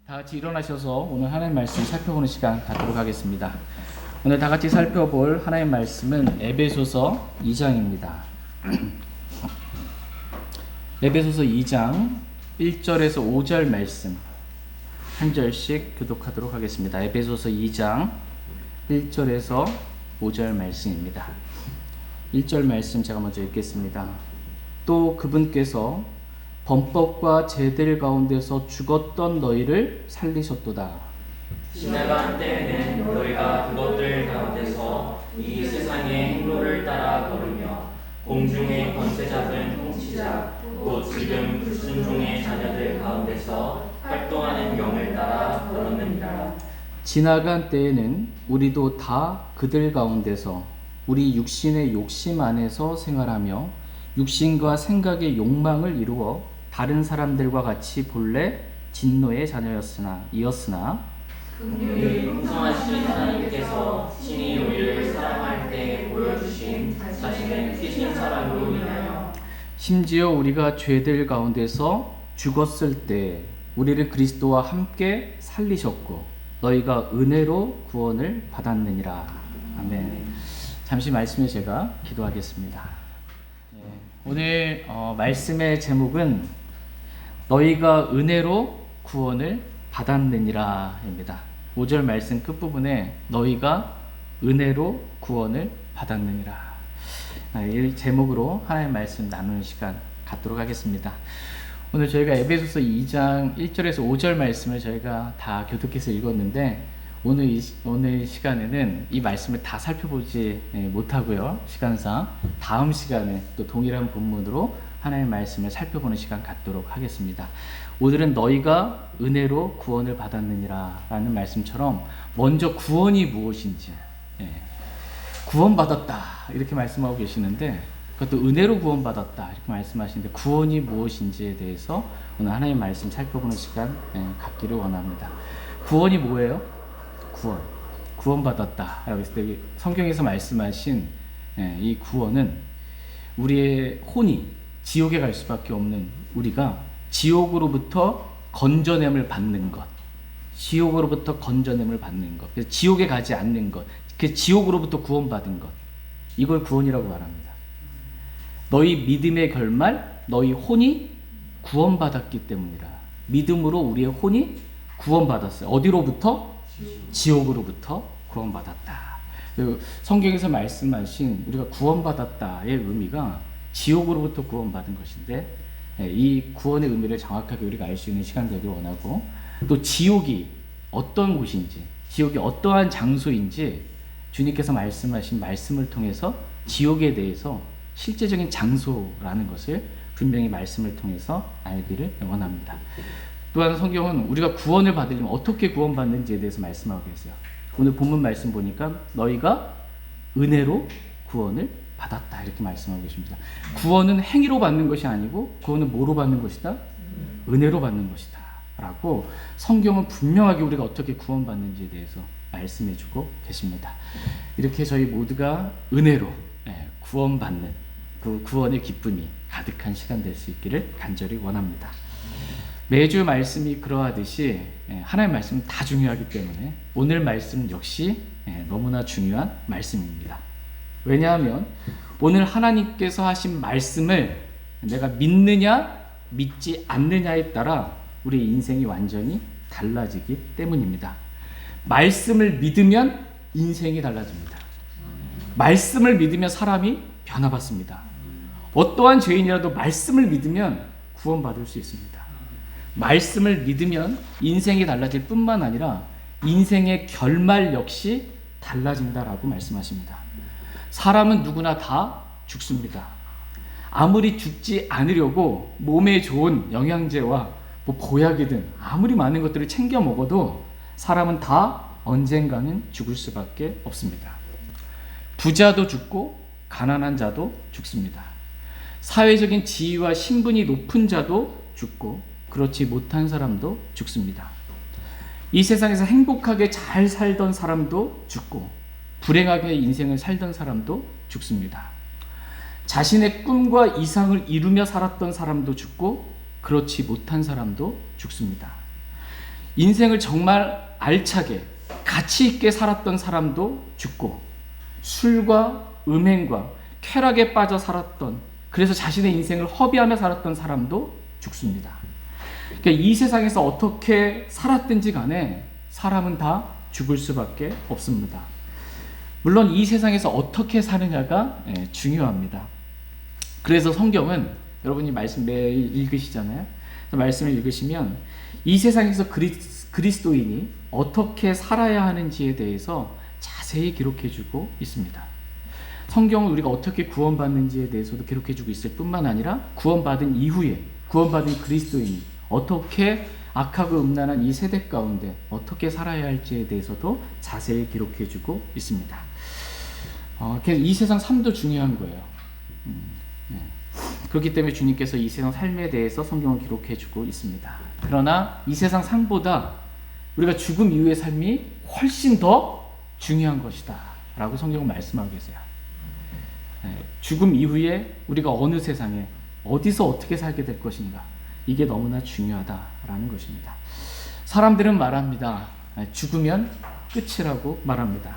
다 같이 일어나셔서 오늘 하나님 말씀 살펴보는 시간 갖도록 하겠습니다. 오늘 다 같이 살펴볼 하나님 말씀은 에베소서 2장입니다. 에베소서 2장 1절에서 5절 말씀 한 절씩 교독하도록 하겠습니다. 에베소서 2장 1절에서 5절 말씀입니다. 1절 말씀 제가 먼저 읽겠습니다. 또 그분께서 범법과 죄들 가운데서 죽었던 너희를 살리셨도다. 지나간 때에는 너희가 그것들 가운데서 이 세상의 행로를 따라 걸으며 공중의 권세 잡은 통치자 곧 지금 불순종의 자녀들 가운데서 활동하는 영을 따라 걸었느니라. 지나간 때에는 우리도 다 그들 가운데서 우리 육신의 욕심 안에서 생활하며 육신과 생각의 욕망을 이루어 다른 사람들과 같이 본래 진노의 자녀였으나 우리 풍성하신 하나님께서 친히 우리를 사랑할 때 보여주신 자신의 크신 사랑으로 인하여 심지어 우리가 죄들 가운데서 죽었을 때 우리를 그리스도와 함께 살리셨고 너희가 은혜로 구원을 받았느니라. 아멘. 잠시 말씀에 제가 기도하겠습니다. 오늘 말씀의 제목은 너희가 은혜로 구원을 받았느니라 입니다. 5절 말씀 끝부분에 너희가 은혜로 구원을 받았느니라. 이 제목으로 하나님의 말씀 나누는 시간 갖도록 하겠습니다. 오늘 저희가 에베소서 2장 1절에서 5절 말씀을 저희가 다 교독해서 읽었는데 오늘 시간에는 이 말씀을 다 살펴보지 못하고요. 시간상 다음 시간에 또 동일한 본문으로 하나님의 말씀을 살펴보는 시간 갖도록 하겠습니다. 오늘은 너희가 은혜로 구원을 받았느니라 라는 말씀처럼 먼저 구원이 무엇인지 구원받았다 이렇게 말씀하고 계시는데 그것도 은혜로 구원받았다 이렇게 말씀하시는데 구원이 무엇인지에 대해서 오늘 하나님의 말씀 살펴보는 시간 갖기를 원합니다. 구원이 뭐예요? 구원받았다. 여기 성경에서 말씀하신 이 구원은 우리의 혼이 지옥에 갈 수밖에 없는 우리가 지옥으로부터 건져냄을 받는 것. 지옥으로부터 건져냄을 받는 것. 그래서 지옥에 가지 않는 것. 그 지옥으로부터 구원받은 것. 이걸 구원이라고 말합니다. 너희 믿음의 결말, 너희 혼이 구원받았기 때문이라. 믿음으로 우리의 혼이 구원받았어요. 어디로부터? 지옥으로부터 구원받았다. 성경에서 말씀하신 우리가 구원받았다의 의미가 지옥으로부터 구원받은 것인데 이 구원의 의미를 정확하게 우리가 알 수 있는 시간 되길 원하고 또 지옥이 어떤 곳인지 지옥이 어떠한 장소인지 주님께서 말씀하신 말씀을 통해서 지옥에 대해서 실제적인 장소라는 것을 분명히 말씀을 통해서 알기를 원합니다. 또한 성경은 우리가 구원을 받으려면 어떻게 구원받는지에 대해서 말씀하고 계세요. 오늘 본문 말씀 보니까 너희가 은혜로 구원을 받았다 이렇게 말씀하고 계십니다. 구원은 행위로 받는 것이 아니고 구원은 뭐로 받는 것이다? 은혜로 받는 것이다 라고 성경은 분명하게 우리가 어떻게 구원받는지에 대해서 말씀해주고 계십니다. 이렇게 저희 모두가 은혜로 구원받는 그 구원의 기쁨이 가득한 시간 될 수 있기를 간절히 원합니다. 매주 말씀이 그러하듯이 하나님의 말씀은 다 중요하기 때문에 오늘 말씀 역시 너무나 중요한 말씀입니다. 왜냐하면 오늘 하나님께서 하신 말씀을 내가 믿느냐 믿지 않느냐에 따라 우리 인생이 완전히 달라지기 때문입니다. 말씀을 믿으면 인생이 달라집니다. 말씀을 믿으면 사람이 변화받습니다. 어떠한 죄인이라도 말씀을 믿으면 구원받을 수 있습니다. 말씀을 믿으면 인생이 달라질 뿐만 아니라 인생의 결말 역시 달라진다라고 말씀하십니다. 사람은 누구나 다 죽습니다. 아무리 죽지 않으려고 몸에 좋은 영양제와 보약이든 아무리 많은 것들을 챙겨 먹어도 사람은 다 언젠가는 죽을 수밖에 없습니다. 부자도 죽고 가난한 자도 죽습니다. 사회적인 지위와 신분이 높은 자도 죽고 그렇지 못한 사람도 죽습니다. 이 세상에서 행복하게 잘 살던 사람도 죽고 불행하게 인생을 살던 사람도 죽습니다. 자신의 꿈과 이상을 이루며 살았던 사람도 죽고 그렇지 못한 사람도 죽습니다. 인생을 정말 알차게 가치 있게 살았던 사람도 죽고, 술과 음행과 쾌락에 빠져 살았던, 그래서 자신의 인생을 허비하며 살았던 사람도 죽습니다. 그러니까 이 세상에서 어떻게 살았든지 간에 사람은 다 죽을 수밖에 없습니다. 물론 이 세상에서 어떻게 사느냐가 중요합니다. 그래서 성경은 여러분이 말씀 매일 읽으시잖아요. 말씀을 읽으시면 이 세상에서 그리스도인이 어떻게 살아야 하는지에 대해서 자세히 기록해주고 있습니다. 성경은 우리가 어떻게 구원받는지에 대해서도 기록해주고 있을 뿐만 아니라 구원받은 이후에 구원받은 그리스도인이 어떻게 악하고 음란한 이 세대 가운데 어떻게 살아야 할지에 대해서도 자세히 기록해주고 있습니다. 이 세상 삶도 중요한 거예요. 그렇기 때문에 주님께서 이 세상 삶에 대해서 성경을 기록해주고 있습니다. 그러나 이 세상 삶보다 우리가 죽음 이후의 삶이 훨씬 더 중요한 것이다 라고 성경은 말씀하고 계세요. 죽음 이후에 우리가 어느 세상에 어디서 어떻게 살게 될 것인가, 이게 너무나 중요하다라는 것입니다. 사람들은 말합니다. 죽으면 끝이라고 말합니다.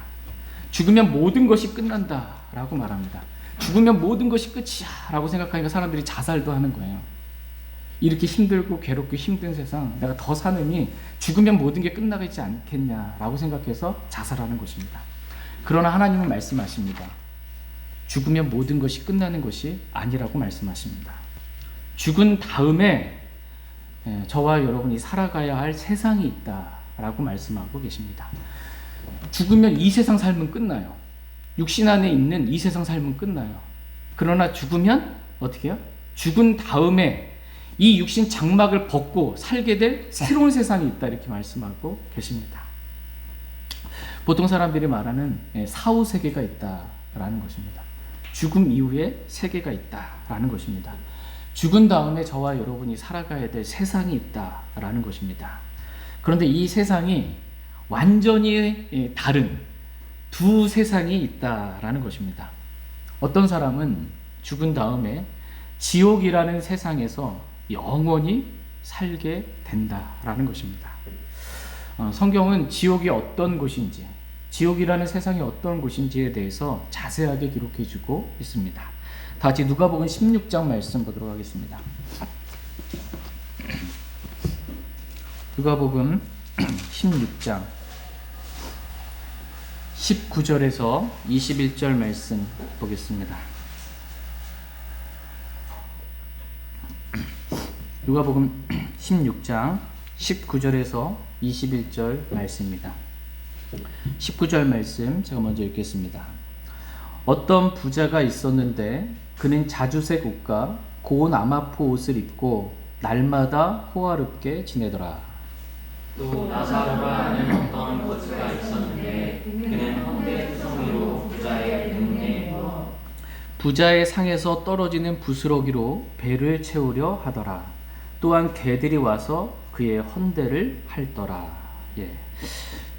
죽으면 모든 것이 끝난다라고 말합니다. 죽으면 모든 것이 끝이야 라고 생각하니까 사람들이 자살도 하는 거예요. 이렇게 힘들고 괴롭고 힘든 세상, 내가 더 사느니 죽으면 모든 게 끝나가지 않겠냐라고 생각해서 자살하는 것입니다. 그러나 하나님은 말씀하십니다. 죽으면 모든 것이 끝나는 것이 아니라고 말씀하십니다. 죽은 다음에 저와 여러분이 살아가야 할 세상이 있다라고 말씀하고 계십니다. 죽으면 이 세상 삶은 끝나요. 육신 안에 있는 이 세상 삶은 끝나요. 그러나 죽으면 어떻게 해요? 죽은 다음에 이 육신 장막을 벗고 살게 될 새로운 세상이 있다, 이렇게 말씀하고 계십니다. 보통 사람들이 말하는 사후 세계가 있다라는 것입니다. 죽음 이후에 세계가 있다라는 것입니다. 죽은 다음에 저와 여러분이 살아가야 될 세상이 있다라는 것입니다. 그런데 이 세상이 완전히 다른 두 세상이 있다라는 것입니다. 어떤 사람은 죽은 다음에 지옥이라는 세상에서 영원히 살게 된다라는 것입니다. 성경은 지옥이 어떤 곳인지, 지옥이라는 세상이 어떤 곳인지에 대해서 자세하게 기록해주고 있습니다. 다 같이 누가복음 16장 말씀 보도록 하겠습니다. 누가복음 16장 19절에서 21절 말씀 보겠습니다. 누가복음 16장 19절에서 21절 말씀입니다. 19절 말씀 제가 먼저 읽겠습니다. 어떤 부자가 있었는데 그는 자주색 옷과 고운 아마포 옷을 입고 날마다 호화롭게 지내더라. 또 나사로라 하는 어떤 거지가 있었는데 그는 헌데 투성이로 부자의 상에서 떨어지는 부스러기로 배를 채우려 하더라. 또한 개들이 와서 그의 헌대를 핥더라.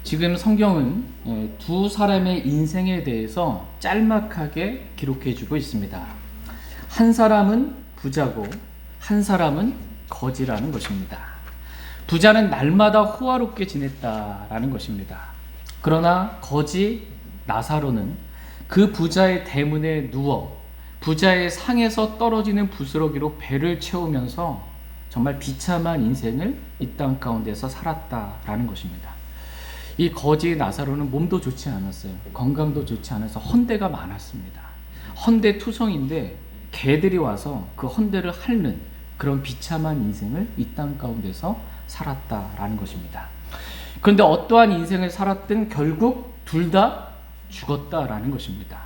지금 성경은 두 사람의 인생에 대해서 짤막하게 기록해주고 있습니다. 한 사람은 부자고 한 사람은 거지라는 것입니다. 부자는 날마다 호화롭게 지냈다라는 것입니다. 그러나 거지 나사로는 그 부자의 대문에 누워 부자의 상에서 떨어지는 부스러기로 배를 채우면서 정말 비참한 인생을 이 땅 가운데서 살았다라는 것입니다. 이 거지 나사로는 몸도 좋지 않았어요. 건강도 좋지 않아서 헌대가 많았습니다. 헌대 투성인데 개들이 와서 그 헌대를 핥는 그런 비참한 인생을 이 땅 가운데서 살았다라는 것입니다. 그런데 어떠한 인생을 살았든 결국 둘 다 죽었다라는 것입니다.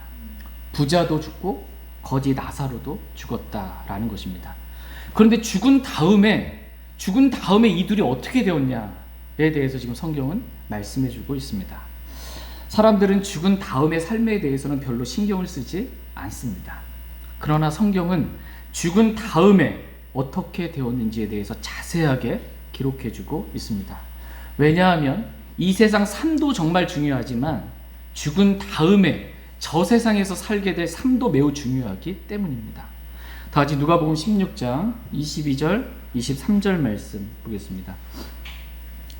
부자도 죽고 거지 나사로도 죽었다라는 것입니다. 그런데 죽은 다음에 이 둘이 어떻게 되었냐에 대해서 지금 성경은 말씀해주고 있습니다. 사람들은 죽은 다음의 삶에 대해서는 별로 신경을 쓰지 않습니다. 그러나 성경은 죽은 다음에 어떻게 되었는지에 대해서 자세하게 기록해주고 있습니다. 왜냐하면 이 세상 삶도 정말 중요하지만 죽은 다음에 저 세상에서 살게 될 삶도 매우 중요하기 때문입니다. 다 같이 누가복음 16장 22절, 23절 말씀 보겠습니다.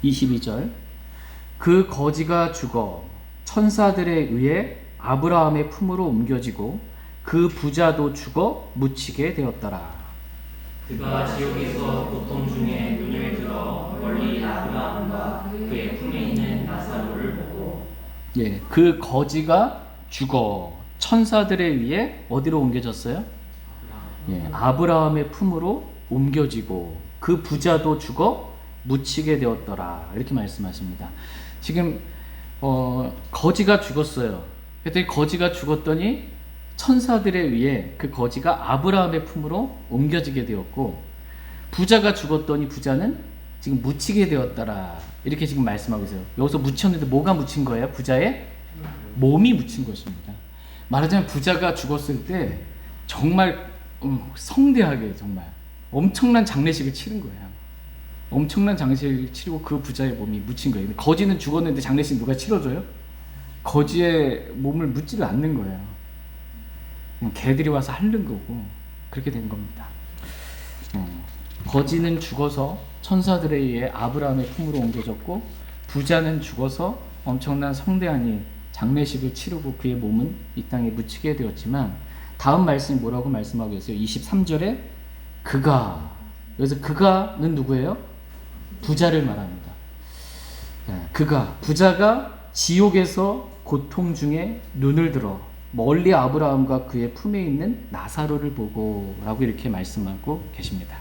22절. 그 거지가 죽어 천사들에 의해 아브라함의 품으로 옮겨지고 그 부자도 죽어 묻히게 되었더라. 그가 지옥에서 고통 중에 눈을 들어 멀리 아브라함과 그의 품에 있는 나사로를 보고 예, 그 거지가 죽어 천사들에 의해 어디로 옮겨졌어요? 예, 아브라함의 품으로 옮겨지고 그 부자도 죽어 묻히게 되었더라. 이렇게 말씀하십니다. 지금 거지가 죽었어요. 그랬더니 거지가 죽었더니 천사들에 의해 그 거지가 아브라함의 품으로 옮겨지게 되었고, 부자가 죽었더니 부자는 지금 묻히게 되었더라. 이렇게 지금 말씀하고 있어요. 여기서 묻혔는데 뭐가 묻힌 거예요? 부자의 몸이 묻힌 것입니다. 말하자면 부자가 죽었을 때 정말 성대하게 정말 엄청난 장례식을 치른 거예요. 엄청난 장례식을 치르고 그 부자의 몸이 묻힌 거예요. 거지는 죽었는데 장례식 누가 치러줘요? 거지의 몸을 묻지를 않는 거예요. 그냥 개들이 와서 핥는 거고 그렇게 된 겁니다. 거지는 죽어서 천사들에 의해 아브라함의 품으로 옮겨졌고, 부자는 죽어서 엄청난 성대한 장례식을 치르고 그의 몸은 이 땅에 묻히게 되었지만, 다음 말씀이 뭐라고 말씀하고 있어요? 23절에 그가, 여기서 그가는 누구예요? 부자를 말합니다. 그가, 부자가 지옥에서 고통 중에 눈을 들어 멀리 아브라함과 그의 품에 있는 나사로를 보고 라고 이렇게 말씀하고 계십니다.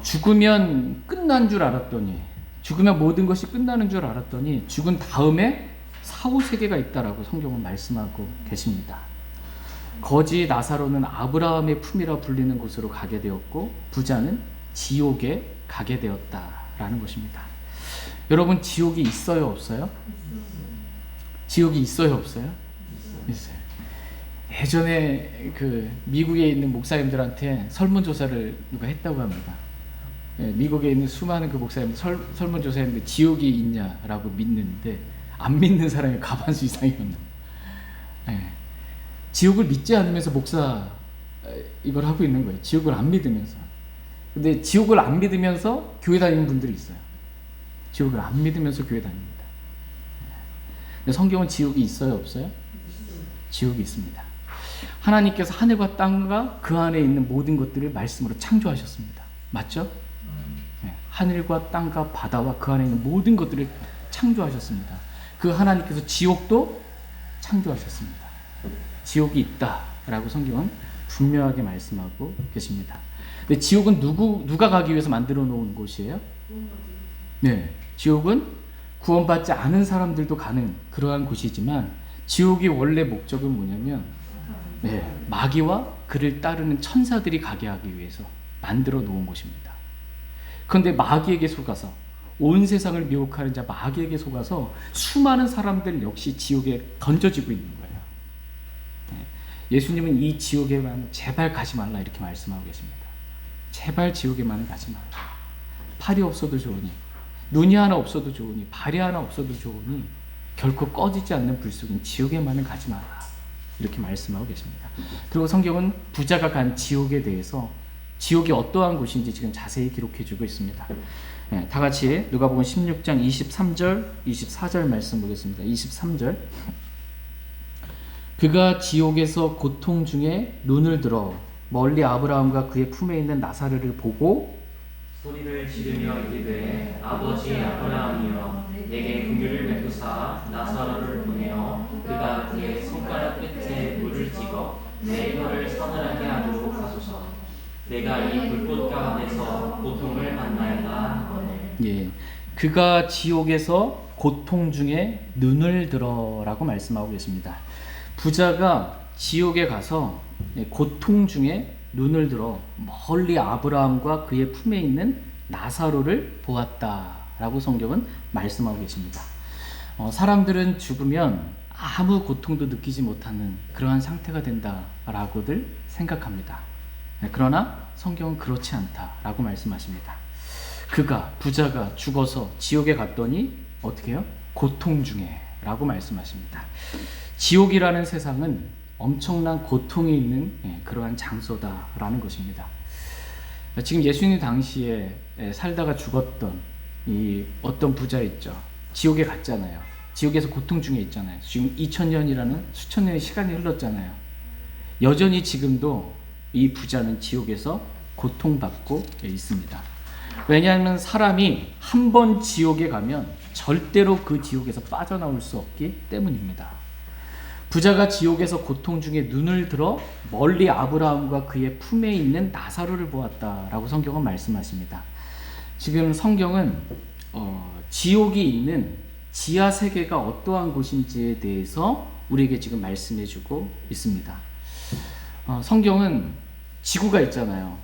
죽으면 끝난 줄 알았더니, 죽으면 모든 것이 끝나는 줄 알았더니 죽은 다음에 사후세계가 있다라고 성경은 말씀하고 계십니다. 거지 나사로는 아브라함의 품이라 불리는 곳으로 가게 되었고, 부자는 지옥에 가게 되었다라는 것입니다. 여러분, 지옥이 있어요, 없어요? 지옥이 있어요, 없어요? 있어요. 예전에 그 미국에 있는 목사님들한테 설문조사를 누가 했다고 합니다. 미국에 있는 수많은 그 목사님들 설문조사했는데 지옥이 있냐라고 믿는데 안 믿는 사람이 과반수 이상이었나. 지옥을 믿지 않으면서 목사 이걸 하고 있는 거예요. 지옥을 안 믿으면서. 근데 지옥을 안 믿으면서 교회 다니는 분들이 있어요. 지옥을 안 믿으면서 교회 다닙니다. 근데 성경은 지옥이 있어요, 없어요? 지옥이 있습니다. 하나님께서 하늘과 땅과 그 안에 있는 모든 것들을 말씀으로 창조하셨습니다. 맞죠? 하늘과 땅과 바다와 그 안에 있는 모든 것들을 창조하셨습니다. 그 하나님께서 지옥도 창조하셨습니다. 지옥이 있다라고 성경은 분명하게 말씀하고 계십니다. 근데 지옥은 누가 가기 위해서 만들어 놓은 곳이에요? 네, 지옥은 구원받지 않은 사람들도 가는 그러한 곳이지만, 지옥의 원래 목적은 뭐냐면 마귀와 그를 따르는 천사들이 가게 하기 위해서 만들어 놓은 곳입니다. 그런데 마귀에게 속아서, 온 세상을 미혹하는 자 마귀에게 속아서 수많은 사람들 역시 지옥에 던져지고 있는 거예요. 예수님은 이 지옥에만 제발 가지 말라 이렇게 말씀하고 계십니다. 제발 지옥에만 가지 말라. 팔이 없어도 좋으니, 눈이 하나 없어도 좋으니, 발이 하나 없어도 좋으니 결코 꺼지지 않는 불 속인 지옥에만은 가지 말라 이렇게 말씀하고 계십니다. 그리고 성경은 부자가 간 지옥에 대해서, 지옥이 어떠한 곳인지 지금 자세히 기록해주고 있습니다. 다 같이 누가복음 16장 23절 24절 말씀 보겠습니다. 23절. 그가 지옥에서 고통 중에 눈을 들어 멀리 아브라함과 그의 품에 있는 나사로를 보고 소리를 지르며 이르되 아버지 아브라함이여 내게 긍휼을 베푸사 나사로를 보내어 그가 그의 손가락 끝에 물을 찍어 내 혀를 서늘하게 하도록 하소서. 내가 이 불꽃 가운데서 고통을 받나이다. 예, 그가 지옥에서 고통 중에 눈을 들어라고 말씀하고 계십니다. 부자가 지옥에 가서 고통 중에 눈을 들어 멀리 아브라함과 그의 품에 있는 나사로를 보았다라고 성경은 말씀하고 계십니다. 사람들은 죽으면 아무 고통도 느끼지 못하는 그러한 상태가 된다라고들 생각합니다. 그러나 성경은 그렇지 않다라고 말씀하십니다. 부자가 죽어서 지옥에 갔더니 어떻게 해요? 고통 중에 라고 말씀하십니다. 지옥이라는 세상은 엄청난 고통이 있는 그러한 장소다라는 것입니다. 지금 예수님 당시에 살다가 죽었던 이 어떤 부자 있죠. 지옥에 갔잖아요. 지옥에서 고통 중에 있잖아요. 지금 2000년이라는 수천 년의 시간이 흘렀잖아요. 여전히 지금도 이 부자는 지옥에서 고통받고 있습니다. 왜냐하면 사람이 한 번 지옥에 가면 절대로 그 지옥에서 빠져나올 수 없기 때문입니다. 부자가 지옥에서 고통 중에 눈을 들어 멀리 아브라함과 그의 품에 있는 나사로를 보았다라고 성경은 말씀하십니다. 지금 성경은 지옥이 있는 지하 세계가 어떠한 곳인지에 대해서 우리에게 지금 말씀해주고 있습니다. 성경은 지구가 있잖아요.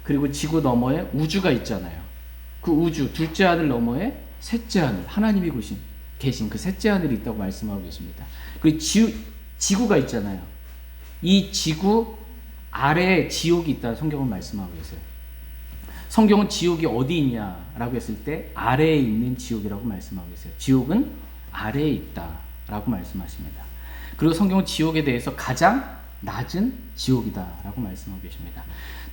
그리고 지구 너머에 우주가 있잖아요. 그 우주 둘째 하늘 너머에 셋째 하늘, 하나님이 계신 그 셋째 하늘이 있다고 말씀하고 계십니다. 그리고 지구가 있잖아요. 이 지구 아래에 지옥이 있다고 성경은 말씀하고 계세요. 성경은 지옥이 어디 있냐라고 했을 때 아래에 있는 지옥이라고 말씀하고 계세요. 지옥은 아래에 있다라고 말씀하십니다. 그리고 성경은 지옥에 대해서 가장 낮은 지옥이다라고 말씀하고 계십니다.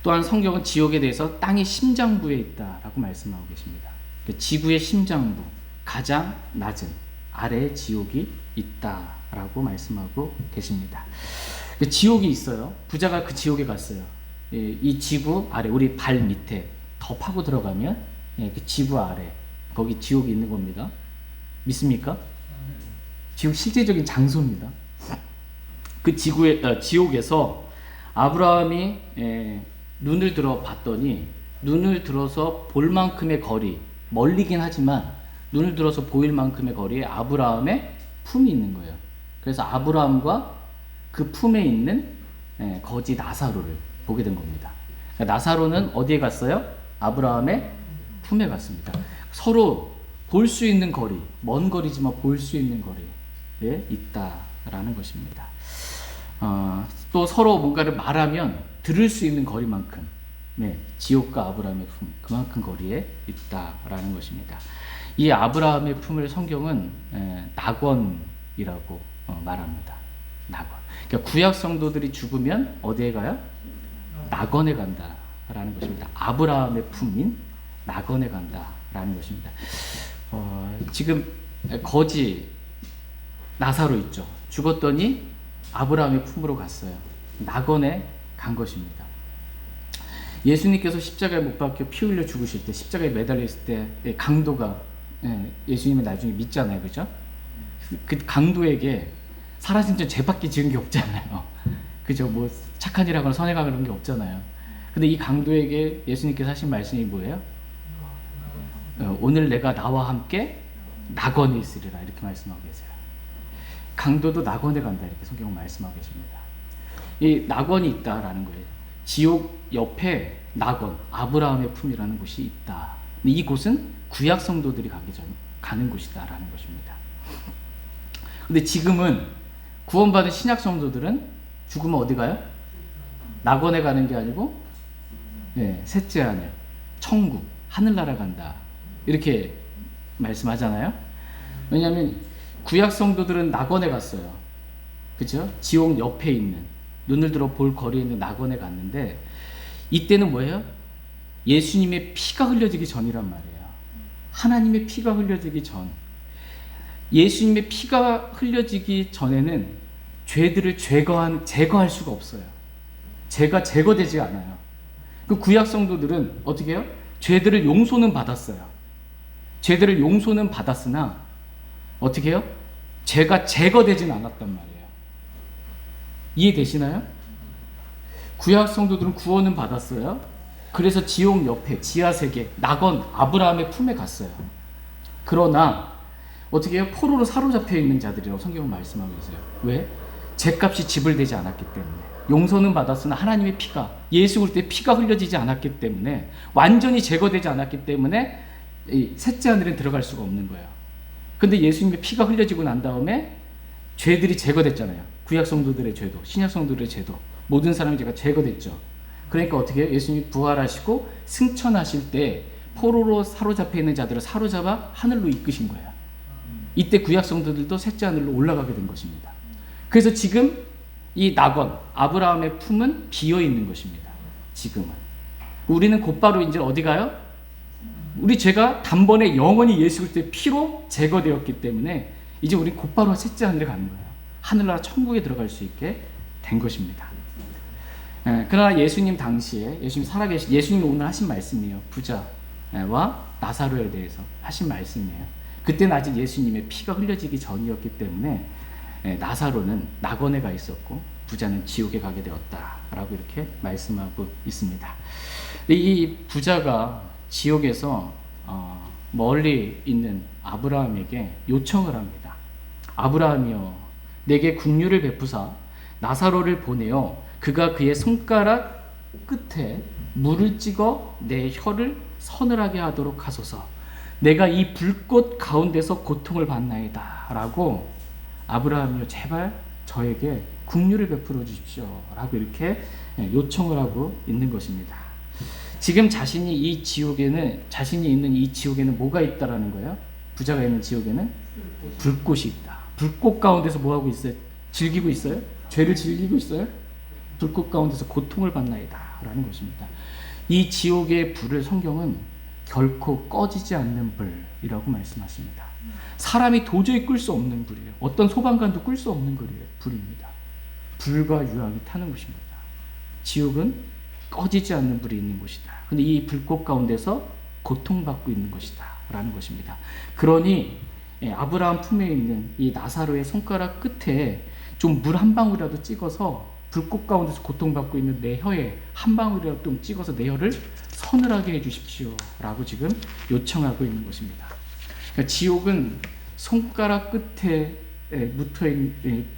또한 성경은 지옥에 대해서 땅의 심장부에 있다라고 말씀하고 계십니다. 지구의 심장부, 가장 낮은 아래에 지옥이 있다라고 말씀하고 계십니다. 지옥이 있어요. 부자가 그 지옥에 갔어요. 이 지구 아래, 우리 발 밑에 더 파고 들어가면 그 지구 아래, 거기 지옥이 있는 겁니다. 믿습니까? 지옥 실제적인 장소입니다. 그 지옥에서 아브라함이 눈을 들어 봤더니, 눈을 들어서 볼 만큼의 거리, 멀리긴 하지만 눈을 들어서 보일 만큼의 거리에 아브라함의 품이 있는 거예요. 그래서 아브라함과 그 품에 있는 거지 나사로를 보게 된 겁니다. 그러니까 나사로는 어디에 갔어요? 아브라함의 품에 갔습니다. 서로 볼 수 있는 거리, 먼 거리지만 볼 수 있는 거리에 있다라는 것입니다. 또 서로 뭔가를 말하면 들을 수 있는 거리만큼, 지옥과 아브라함의 품, 그만큼 거리에 있다라는 것입니다. 이 아브라함의 품을 성경은 낙원이라고 말합니다. 낙원. 그러니까 구약 성도들이 죽으면 어디에 가요? 낙원에 간다라는 것입니다. 아브라함의 품인 낙원에 간다라는 것입니다. 지금 거지 나사로 있죠. 죽었더니 아브라함의 품으로 갔어요. 낙원에 간 것입니다. 예수님께서 십자가에 못 박혀 피 흘려 죽으실 때, 십자가에 매달려 있을 때 강도가 예수님을 나중에 믿잖아요, 그죠? 그 강도에게 살아신 전 죄밖에 지은 게 없잖아요, 그죠? 뭐 착한 일하거나 선행하거나 그런 게 없잖아요. 근데 이 강도에게 예수님께서 하신 말씀이 뭐예요? 오늘 내가 나와 함께 낙원에 있으리라, 이렇게 말씀하고 계세요. 강도도 낙원에 간다, 이렇게 성경은 말씀하고 계십니다. 이 낙원이 있다라는 거예요. 지옥 옆에 낙원, 아브라함의 품이라는 곳이 있다. 근데 이 곳은 구약 성도들이 가는 곳이다라는 것입니다. 근데 지금은 구원받은 신약 성도들은 죽으면 어디 가요? 낙원에 가는 게 아니고 셋째 하늘, 천국, 하늘나라 간다, 이렇게 말씀하잖아요. 왜냐하면 구약 성도들은 낙원에 갔어요. 그렇죠? 지옥 옆에 있는, 눈을 들어 볼 거리에 있는 낙원에 갔는데, 이때는 뭐예요? 예수님의 피가 흘려지기 전이란 말이에요. 하나님의 피가 흘려지기 전. 예수님의 피가 흘려지기 전에는 죄들을 제거할 수가 없어요. 죄가 제거되지 않아요. 그 구약 성도들은 어떻게 해요? 죄들을 용서는 받았어요. 죄들을 용서는 받았으나 어떻게 해요? 죄가 제거되진 않았단 말이에요. 이해되시나요? 구약 성도들은 구원은 받았어요. 그래서 지옥 옆에 지하세계, 낙원, 아브라함의 품에 갔어요. 그러나 어떻게 해요? 포로로 사로잡혀 있는 자들이라고 성경은 말씀하고 있어요. 왜? 죄값이 지불되지 않았기 때문에. 용서는 받았으나 하나님의 피가, 예수 그리스도의 피가 흘려지지 않았기 때문에, 완전히 제거되지 않았기 때문에 이 셋째 하늘엔 들어갈 수가 없는 거예요. 근데 예수님의 피가 흘려지고 난 다음에 죄들이 제거됐잖아요. 구약 성도들의 죄도, 신약 성도들의 죄도, 모든 사람의 죄가 제거됐죠. 그러니까 어떻게 해요? 예수님이 부활하시고 승천하실 때 포로로 사로잡혀 있는 자들을 사로잡아 하늘로 이끄신 거예요. 이때 구약 성도들도 셋째 하늘로 올라가게 된 것입니다. 그래서 지금 이 낙원, 아브라함의 품은 비어 있는 것입니다. 지금은. 우리는 곧바로 이제 어디 가요? 우리 죄가 단번에 영원히 예수 그리스도의 피로 제거되었기 때문에 이제 우리 곧바로 셋째 하늘에 가는 거예요. 하늘나라 천국에 들어갈 수 있게 된 것입니다. 그러나 예수님 당시에 예수님이 오늘 하신 말씀이에요. 부자와 나사로에 대해서 하신 말씀이에요. 그때는 아직 예수님의 피가 흘려지기 전이었기 때문에 나사로는 낙원에 가 있었고 부자는 지옥에 가게 되었다라고 이렇게 말씀하고 있습니다. 이 부자가 지옥에서 멀리 있는 아브라함에게 요청을 합니다. 아브라함이여, 내게 긍휼을 베푸사 나사로를 보내어 그가 그의 손가락 끝에 물을 찍어 내 혀를 서늘하게 하도록 하소서. 내가 이 불꽃 가운데서 고통을 받나이다 라고, 아브라함이여 제발 저에게 긍휼을 베풀어 주십시오 라고 이렇게 요청을 하고 있는 것입니다. 지금 자신이 있는 이 지옥에는 뭐가 있다라는 거예요? 부자가 있는 지옥에는 불꽃이 있다. 불꽃 가운데서 뭐 하고 있어요? 즐기고 있어요? 죄를 즐기고 있어요? 불꽃 가운데서 고통을 받나이다 라는 것입니다. 이 지옥의 불을 성경은 결코 꺼지지 않는 불이라고 말씀하십니다. 사람이 도저히 끌 수 없는 불이에요. 어떤 소방관도 끌 수 없는 불입니다. 불과 유황이 타는 곳입니다. 지옥은 꺼지지 않는 불이 있는 곳이다. 근데 이 불꽃 가운데서 고통받고 있는 것이다 라는 것입니다. 그러니 아브라함 품에 있는 이 나사로의 손가락 끝에 좀 물 한 방울이라도 찍어서 불꽃 가운데서 고통받고 있는 내 혀에 한 방울이라도 좀 찍어서 내 혀를 서늘하게 해주십시오 라고 지금 요청하고 있는 것입니다. 그러니까 지옥은 손가락 끝에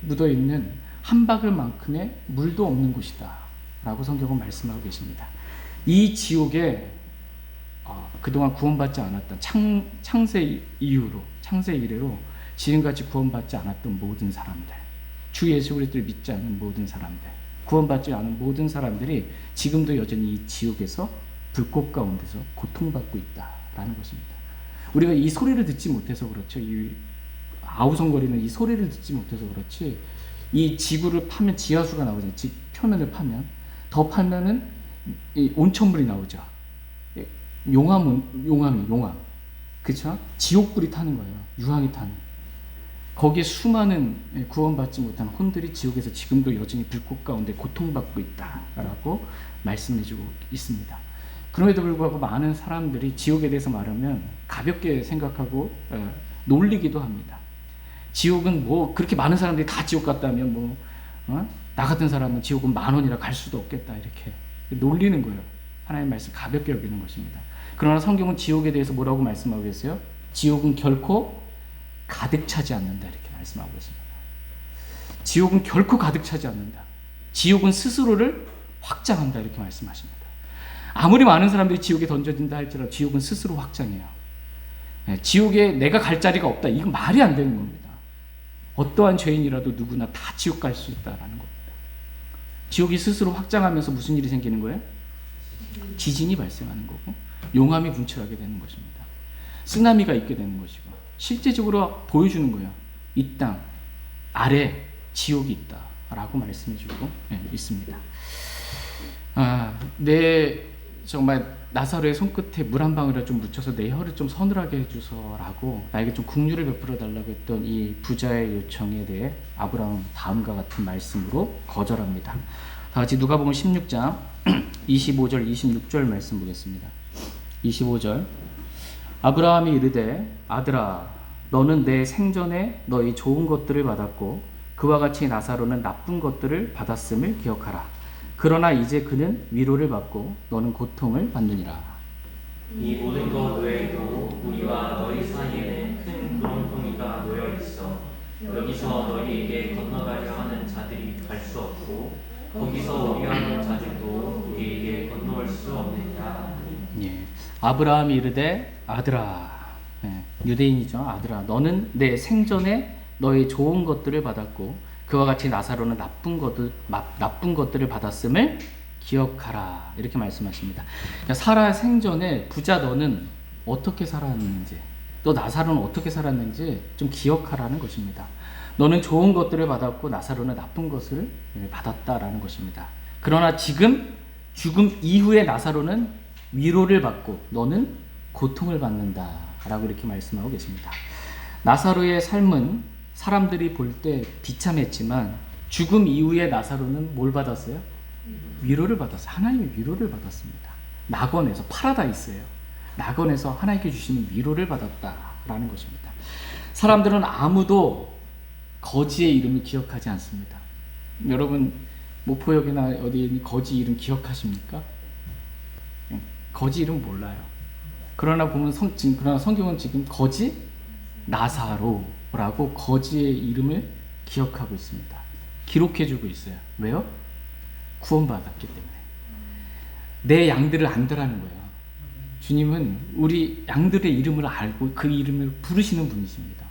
묻어있는 한 바글만큼의 물도 없는 곳이다 라고 성경은 말씀하고 계십니다. 이 지옥에 그동안 구원받지 않았던 창세 이래로 지금까지 구원받지 않았던 모든 사람들, 주 예수 그리스도를 믿지 않는 모든 사람들, 구원받지 않은 모든 사람들이 지금도 여전히 이 지옥에서 불꽃 가운데서 고통받고 있다라는 것입니다. 우리가 이 소리를 듣지 못해서 그렇죠. 이 아우성거리는 이 소리를 듣지 못해서 그렇지, 이 지구를 파면 지하수가 나오잖아요. 표면을 파면 더 파면은 이 온천물이 나오죠. 용암, 그렇죠? 지옥불이 타는 거예요. 유황이 타는. 거기에 수많은 구원받지 못한 혼들이 지옥에서 지금도 여전히 불꽃 가운데 고통받고 있다라고 말씀해주고 있습니다. 그럼에도 불구하고 많은 사람들이 지옥에 대해서 말하면 가볍게 생각하고 놀리기도 합니다. 지옥은 뭐 그렇게 많은 사람들이 다 지옥 갔다면 나 같은 사람은 지옥은 10,000원이라 갈 수도 없겠다 이렇게 놀리는 거예요. 하나님의 말씀 가볍게 여기는 것입니다. 그러나 성경은 지옥에 대해서 뭐라고 말씀하고 계세요? 지옥은 결코 가득 차지 않는다 이렇게 말씀하고 있습니다. 지옥은 결코 가득 차지 않는다. 지옥은 스스로를 확장한다 이렇게 말씀하십니다. 아무리 많은 사람들이 지옥에 던져진다 할지라도 지옥은 스스로 확장해요. 지옥에 내가 갈 자리가 없다. 이건 말이 안 되는 겁니다. 어떠한 죄인이라도 누구나 다 지옥 갈 수 있다라는 겁니다. 지옥이 스스로 확장하면서 무슨 일이 생기는 거예요? 지진이 발생하는 거고 용암이 분출하게 되는 것입니다. 쓰나미가 있게 되는 것이고 실제적으로 보여주는 거예요. 이 땅 아래 지옥이 있다라고 말씀해주고 있습니다. 정말 나사로의 손끝에 물 한 방울이라 좀 묻혀서 내 혀를 좀 서늘하게 해주소라고 나에게 좀 긍휼을 베풀어 달라고 했던 이 부자의 요청에 대해 아브라함은 다음과 같은 말씀으로 거절합니다. 다 같이 누가복음 16장 25절 26절 말씀 보겠습니다. 25절 아브라함이 이르되 아들아 너는 내 생전에 너희 좋은 것들을 받았고 그와 같이 나사로는 나쁜 것들을 받았음을 기억하라. 그러나 이제 그는 위로를 받고 너는 고통을 받느니라. 이 모든 것 외에도 우리와 너희 사이에는 큰 구렁텅이가 놓여 있어 여기서 너희에게 건너가려 하는 자들이 갈 수 없고 거기서 오려 하는 자들도 우리에게 건너올 수 없느니라. 예. 아브라함이 이르되 아들아, 유대인이죠. 아들아, 너는 내 생전에 너의 좋은 것들을 받았고 그와 같이 나사로는 나쁜 것들을 받았음을 기억하라. 이렇게 말씀하십니다. 그러니까 살아 생전에 부자 너는 어떻게 살았는지, 또 나사로는 어떻게 살았는지 좀 기억하라는 것입니다. 너는 좋은 것들을 받았고 나사로는 나쁜 것을 받았다라는 것입니다. 그러나 지금 죽음 이후에 나사로는 위로를 받고 너는 고통을 받는다라고 이렇게 말씀하고 계십니다. 나사로의 삶은 사람들이 볼 때 비참했지만 죽음 이후에 나사로는 뭘 받았어요? 위로를 받았어요. 하나님의 위로를 받았습니다. 낙원에서, 파라다이스예요. 낙원에서 하나님께 주시는 위로를 받았다라는 것입니다. 사람들은 아무도 거지의 이름을 기억하지 않습니다. 여러분 모포역이나 어디 거지 이름 기억하십니까? 거지 이름 몰라요. 그러나 보면 그러나 성경은 지금 거지 나사로라고 거지의 이름을 기억하고 있습니다. 기록해주고 있어요. 왜요? 구원받았기 때문에. 내 양들을 안다라는 거예요. 주님은 우리 양들의 이름을 알고 그 이름을 부르시는 분이십니다.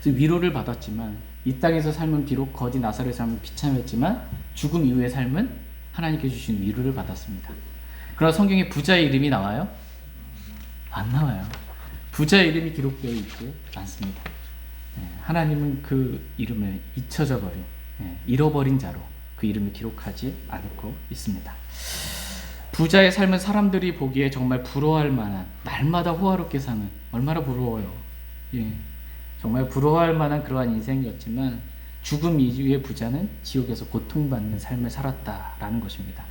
그래서 위로를 받았지만 이 땅에서 삶은 비록 거지 나사로의 삶은 비참했지만 죽음 이후의 삶은 하나님께 주신 위로를 받았습니다. 그러나 성경에 부자의 이름이 나와요? 안 나와요. 부자의 이름이 기록되어 있지 않습니다. 하나님은 그 이름을 잊혀져 버린, 잃어버린 자로 그 이름을 기록하지 않고 있습니다. 부자의 삶은 사람들이 보기에 정말 부러워할 만한, 날마다 호화롭게 사는, 얼마나 부러워요. 정말 부러워할 만한 그러한 인생이었지만 죽음 이후의 부자는 지옥에서 고통받는 삶을 살았다라는 것입니다.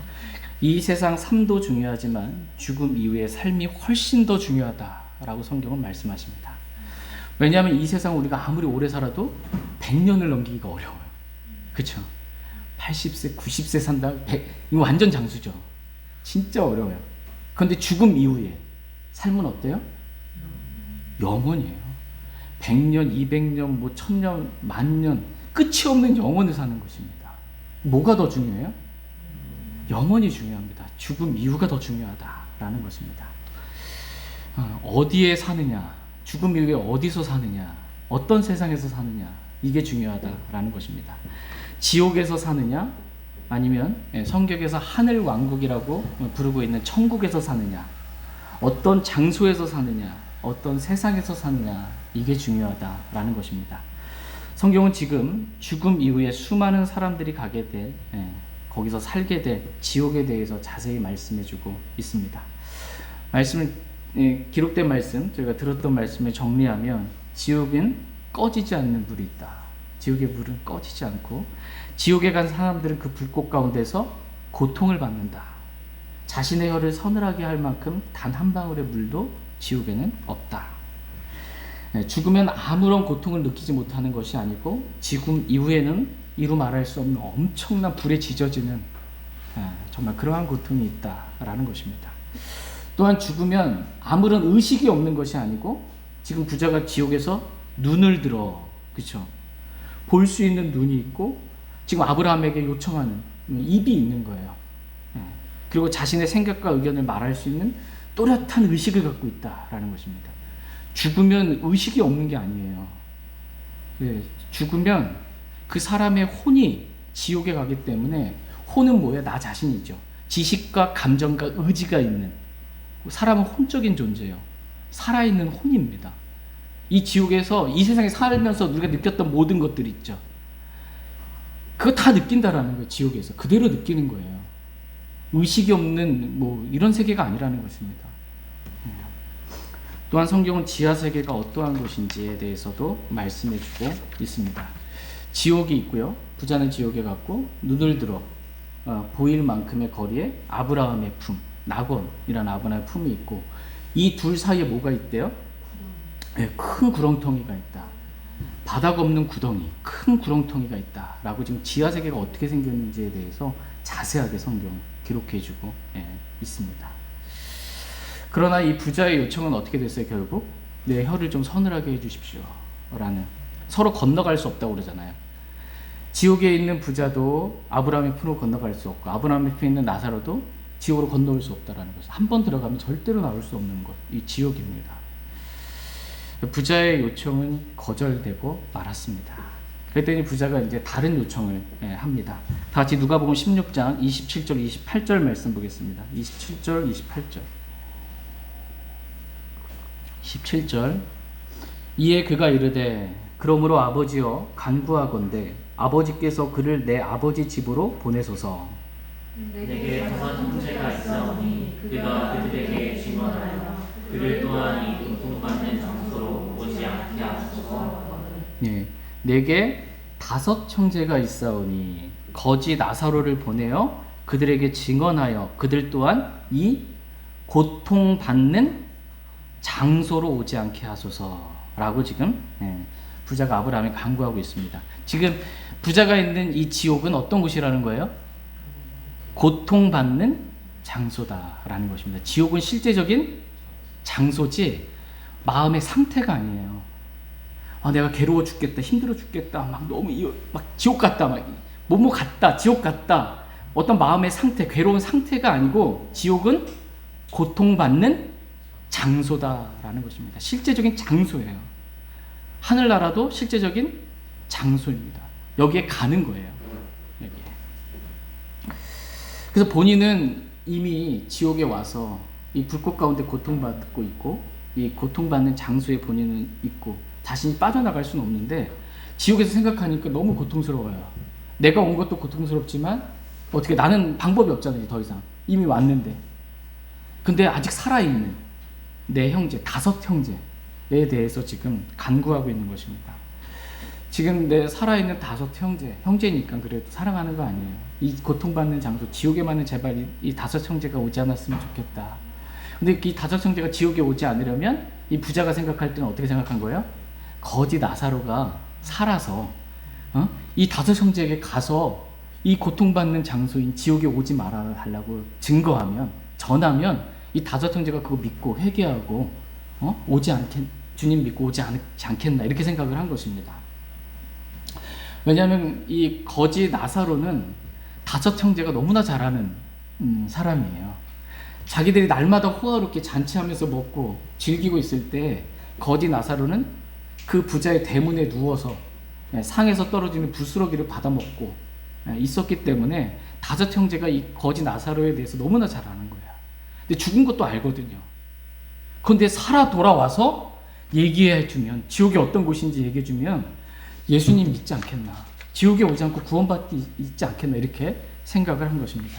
이 세상 삶도 중요하지만 죽음 이후의 삶이 훨씬 더 중요하다라고 성경은 말씀하십니다. 왜냐하면 이 세상 우리가 아무리 오래 살아도 100년을 넘기기가 어려워요. 그렇죠? 80세, 90세 산다, 100, 이거 완전 장수죠. 진짜 어려워요. 그런데 죽음 이후에 삶은 어때요? 영원이에요. 100년, 200년, 뭐 1000년, 만년, 끝이 없는 영원을 사는 것입니다. 뭐가 더 중요해요? 영원이 중요합니다. 죽음 이후가 더 중요하다라는 것입니다. 어디에 사느냐, 죽음 이후에 어디서 사느냐, 어떤 세상에서 사느냐, 이게 중요하다라는 것입니다. 지옥에서 사느냐, 아니면 성경에서 하늘 왕국이라고 부르고 있는 천국에서 사느냐, 어떤 장소에서 사느냐, 어떤 세상에서 사느냐, 이게 중요하다라는 것입니다. 성경은 지금 죽음 이후에 수많은 사람들이 가게 될, 거기서 살게 될 지옥에 대해서 자세히 말씀해주고 있습니다. 기록된 말씀, 저희가 들었던 말씀을 정리하면 지옥은 꺼지지 않는 불이 있다. 지옥의 불은 꺼지지 않고 지옥에 간 사람들은 그 불꽃 가운데서 고통을 받는다. 자신의 혀를 서늘하게 할 만큼 단 한 방울의 물도 지옥에는 없다. 죽으면 아무런 고통을 느끼지 못하는 것이 아니고 죽음 이후에는 이루 말할 수 없는 엄청난 불에 지져지는 정말 그러한 고통이 있다라는 것입니다. 또한 죽으면 아무런 의식이 없는 것이 아니고 지금 부자가 지옥에서 눈을 들어, 그렇죠? 볼 수 있는 눈이 있고 지금 아브라함에게 요청하는 입이 있는 거예요. 그리고 자신의 생각과 의견을 말할 수 있는 또렷한 의식을 갖고 있다라는 것입니다. 죽으면 의식이 없는 게 아니에요. 죽으면 그 사람의 혼이 지옥에 가기 때문에 혼은 뭐예요? 나 자신이죠. 지식과 감정과 의지가 있는, 사람은 혼적인 존재예요. 살아있는 혼입니다. 이 지옥에서 이 세상에 살면서 우리가 느꼈던 모든 것들이 있죠. 그거 다 느낀다라는 거예요. 지옥에서 그대로 느끼는 거예요. 의식이 없는 뭐 이런 세계가 아니라는 것입니다. 또한 성경은 지하 세계가 어떠한 곳인지에 대해서도 말씀해주고 있습니다. 지옥이 있고요. 부자는 지옥에 갔고 눈을 들어 보일 만큼의 거리에 아브라함의 품, 낙원이라는 아브라함의 품이 있고 이 둘 사이에 뭐가 있대요? 큰 구렁텅이가 있다. 바닥 없는 구덩이, 큰 구렁텅이가 있다. 라고 지금 지하 세계가 어떻게 생겼는지에 대해서 자세하게 성경 기록해주고 있습니다. 그러나 이 부자의 요청은 어떻게 됐어요? 결국 내 혀를 좀 서늘하게 해주십시오 라는, 서로 건너갈 수 없다고 그러잖아요. 지옥에 있는 부자도 아브라함의 품으로 건너갈 수 없고 아브라함의 품에 있는 나사로도 지옥으로 건너올 수 없다라는 것을, 한 번 들어가면 절대로 나올 수 없는 것, 이 지옥입니다. 부자의 요청은 거절되고 말았습니다. 그랬더니 부자가 이제 다른 요청을 합니다. 다 같이 누가복음 16장 27절 28절 말씀 보겠습니다. 27절 28절 17절 이에 그가 이르되 그러므로 아버지여 간구하건대 아버지께서 그를 내 아버지 집으로 보내소서. 내게 다섯 형제가 있사오니 그가 그들에게 증언하여 그를 또한 이 고통받는 장소로 오지 않게 하소서. 예, 내게 다섯 형제가 있사오니 거지 나사로를 보내어 그들에게 증언하여 그들 또한 이 고통받는 장소로 오지 않게 하소서라고 지금 부자가 아브라함에 간구하고 있습니다. 지금 부자가 있는 이 지옥은 어떤 곳이라는 거예요? 고통받는 장소다라는 것입니다. 지옥은 실제적인 장소지 마음의 상태가 아니에요. 내가 괴로워 죽겠다, 힘들어 죽겠다, 막 너무 막 지옥 같다, 막 뭐뭐 같다, 지옥 같다. 어떤 마음의 상태, 괴로운 상태가 아니고 지옥은 고통받는 장소다라는 것입니다. 실제적인 장소예요. 하늘나라도 실제적인 장소입니다. 여기에 가는 거예요. 여기에. 그래서 본인은 이미 지옥에 와서 이 불꽃 가운데 고통받고 있고 이 고통받는 장소에 본인은 있고 자신이 빠져나갈 수는 없는데 지옥에서 생각하니까 너무 고통스러워요. 내가 온 것도 고통스럽지만 어떻게 나는 방법이 없잖아요. 더 이상 이미 왔는데 근데 아직 살아있는 내 형제, 다섯 형제에 대해서 지금 간구하고 있는 것입니다. 지금 내 살아있는 다섯 형제니까 그래도 사랑하는 거 아니에요. 이 고통받는 장소, 지옥에만은 제발 이 다섯 형제가 오지 않았으면 좋겠다. 근데 이 다섯 형제가 지옥에 오지 않으려면 이 부자가 생각할 때는 어떻게 생각한 거예요? 거지 나사로가 살아서 이 다섯 형제에게 가서 이 고통받는 장소인 지옥에 오지 말아 달라고 증거하면, 전하면 이 다섯 형제가 그거 믿고 회개하고 오지 않겠, 주님 믿고 오지 않겠나 이렇게 생각을 한 것입니다. 왜냐하면 이 거지 나사로는 다섯 형제가 너무나 잘하는 사람이에요. 자기들이 날마다 호화롭게 잔치하면서 먹고 즐기고 있을 때 거지 나사로는 그 부자의 대문에 누워서 상에서 떨어지는 부스러기를 받아먹고 있었기 때문에 다섯 형제가 이 거지 나사로에 대해서 너무나 잘 아는 거야. 근데 죽은 것도 알거든요. 그런데 살아 돌아와서 얘기해주면, 지옥이 어떤 곳인지 얘기해주면 예수님 믿지 않겠나, 지옥에 오지 않고 구원받기 있지 않겠나 이렇게 생각을 한 것입니다.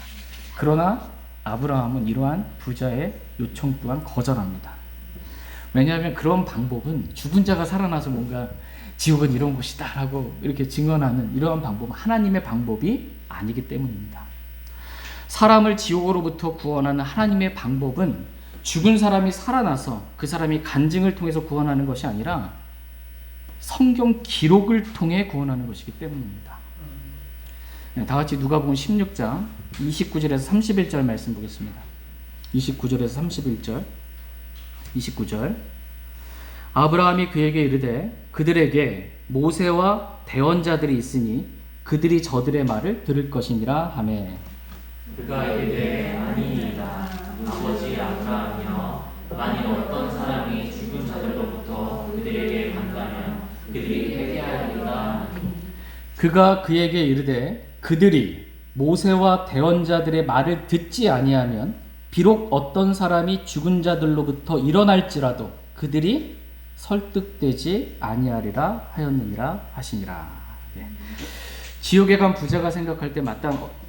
그러나 아브라함은 이러한 부자의 요청 또한 거절합니다. 왜냐하면 그런 방법은 죽은 자가 살아나서 뭔가 지옥은 이런 곳이다 라고 이렇게 증언하는 이러한 방법은 하나님의 방법이 아니기 때문입니다. 사람을 지옥으로부터 구원하는 하나님의 방법은 죽은 사람이 살아나서 그 사람이 간증을 통해서 구원하는 것이 아니라 성경 기록을 통해 구원하는 것이기 때문입니다. 다 같이 누가복음 16장 29절에서 31절 말씀 보겠습니다. 29절에서 31절. 29절. 아브라함이 그에게 이르되 그들에게 모세와 대언자들이 있으니 그들이 저들의 말을 들을 것이니라 하매. 그가 이르되 아니이다. 아버지 아브라함이여, 만일 어떤 사람이 죽은 자들로부터 그들에게 간다면 그들이 회개하리이다. 그가 그에게 이르되 그들이 모세와 대언자들의 말을 듣지 아니하면 비록 어떤 사람이 죽은 자들로부터 일어날지라도 그들이 설득되지 아니하리라 하였느니라 하시니라. 네. 지옥에 간 부자가 생각할 때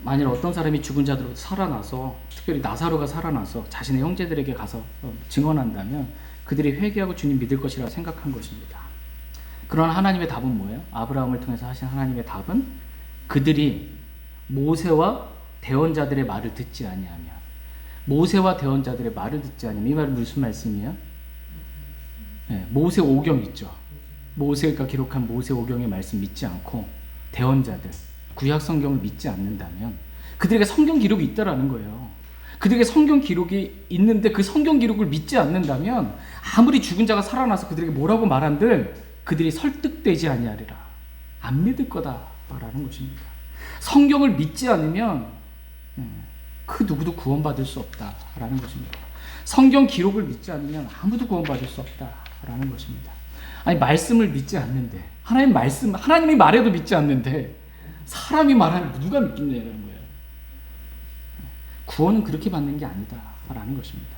만일 어떤 사람이 죽은 자들로부터 살아나서, 특별히 나사로가 살아나서 자신의 형제들에게 가서 증언한다면 그들이 회개하고 주님 믿을 것이라 생각한 것입니다. 그러나 하나님의 답은 뭐예요? 아브라함을 통해서 하신 하나님의 답은 그들이 모세와 대언자들의 말을 듣지 아니하면, 모세와 대언자들의 말을 듣지 아니하면, 이 말은 무슨 말씀이에요? 네, 모세 오경 있죠. 모세가 기록한 모세 오경의 말씀 믿지 않고 대언자들, 구약 성경을 믿지 않는다면 그들에게 성경 기록이 있다라는 거예요. 그들에게 성경 기록이 있는데 그 성경 기록을 믿지 않는다면 아무리 죽은 자가 살아나서 그들에게 뭐라고 말한들 그들이 설득되지 아니하리라, 안 믿을 거다라는 것입니다. 성경을 믿지 않으면 그 누구도 구원받을 수 없다라는 것입니다. 성경 기록을 믿지 않으면 아무도 구원받을 수 없다라는 것입니다. 아니, 말씀을 믿지 않는데, 하나님이 말해도 믿지 않는데 사람이 말하면 누가 믿겠냐는 거예요. 구원은 그렇게 받는 게 아니다라는 것입니다.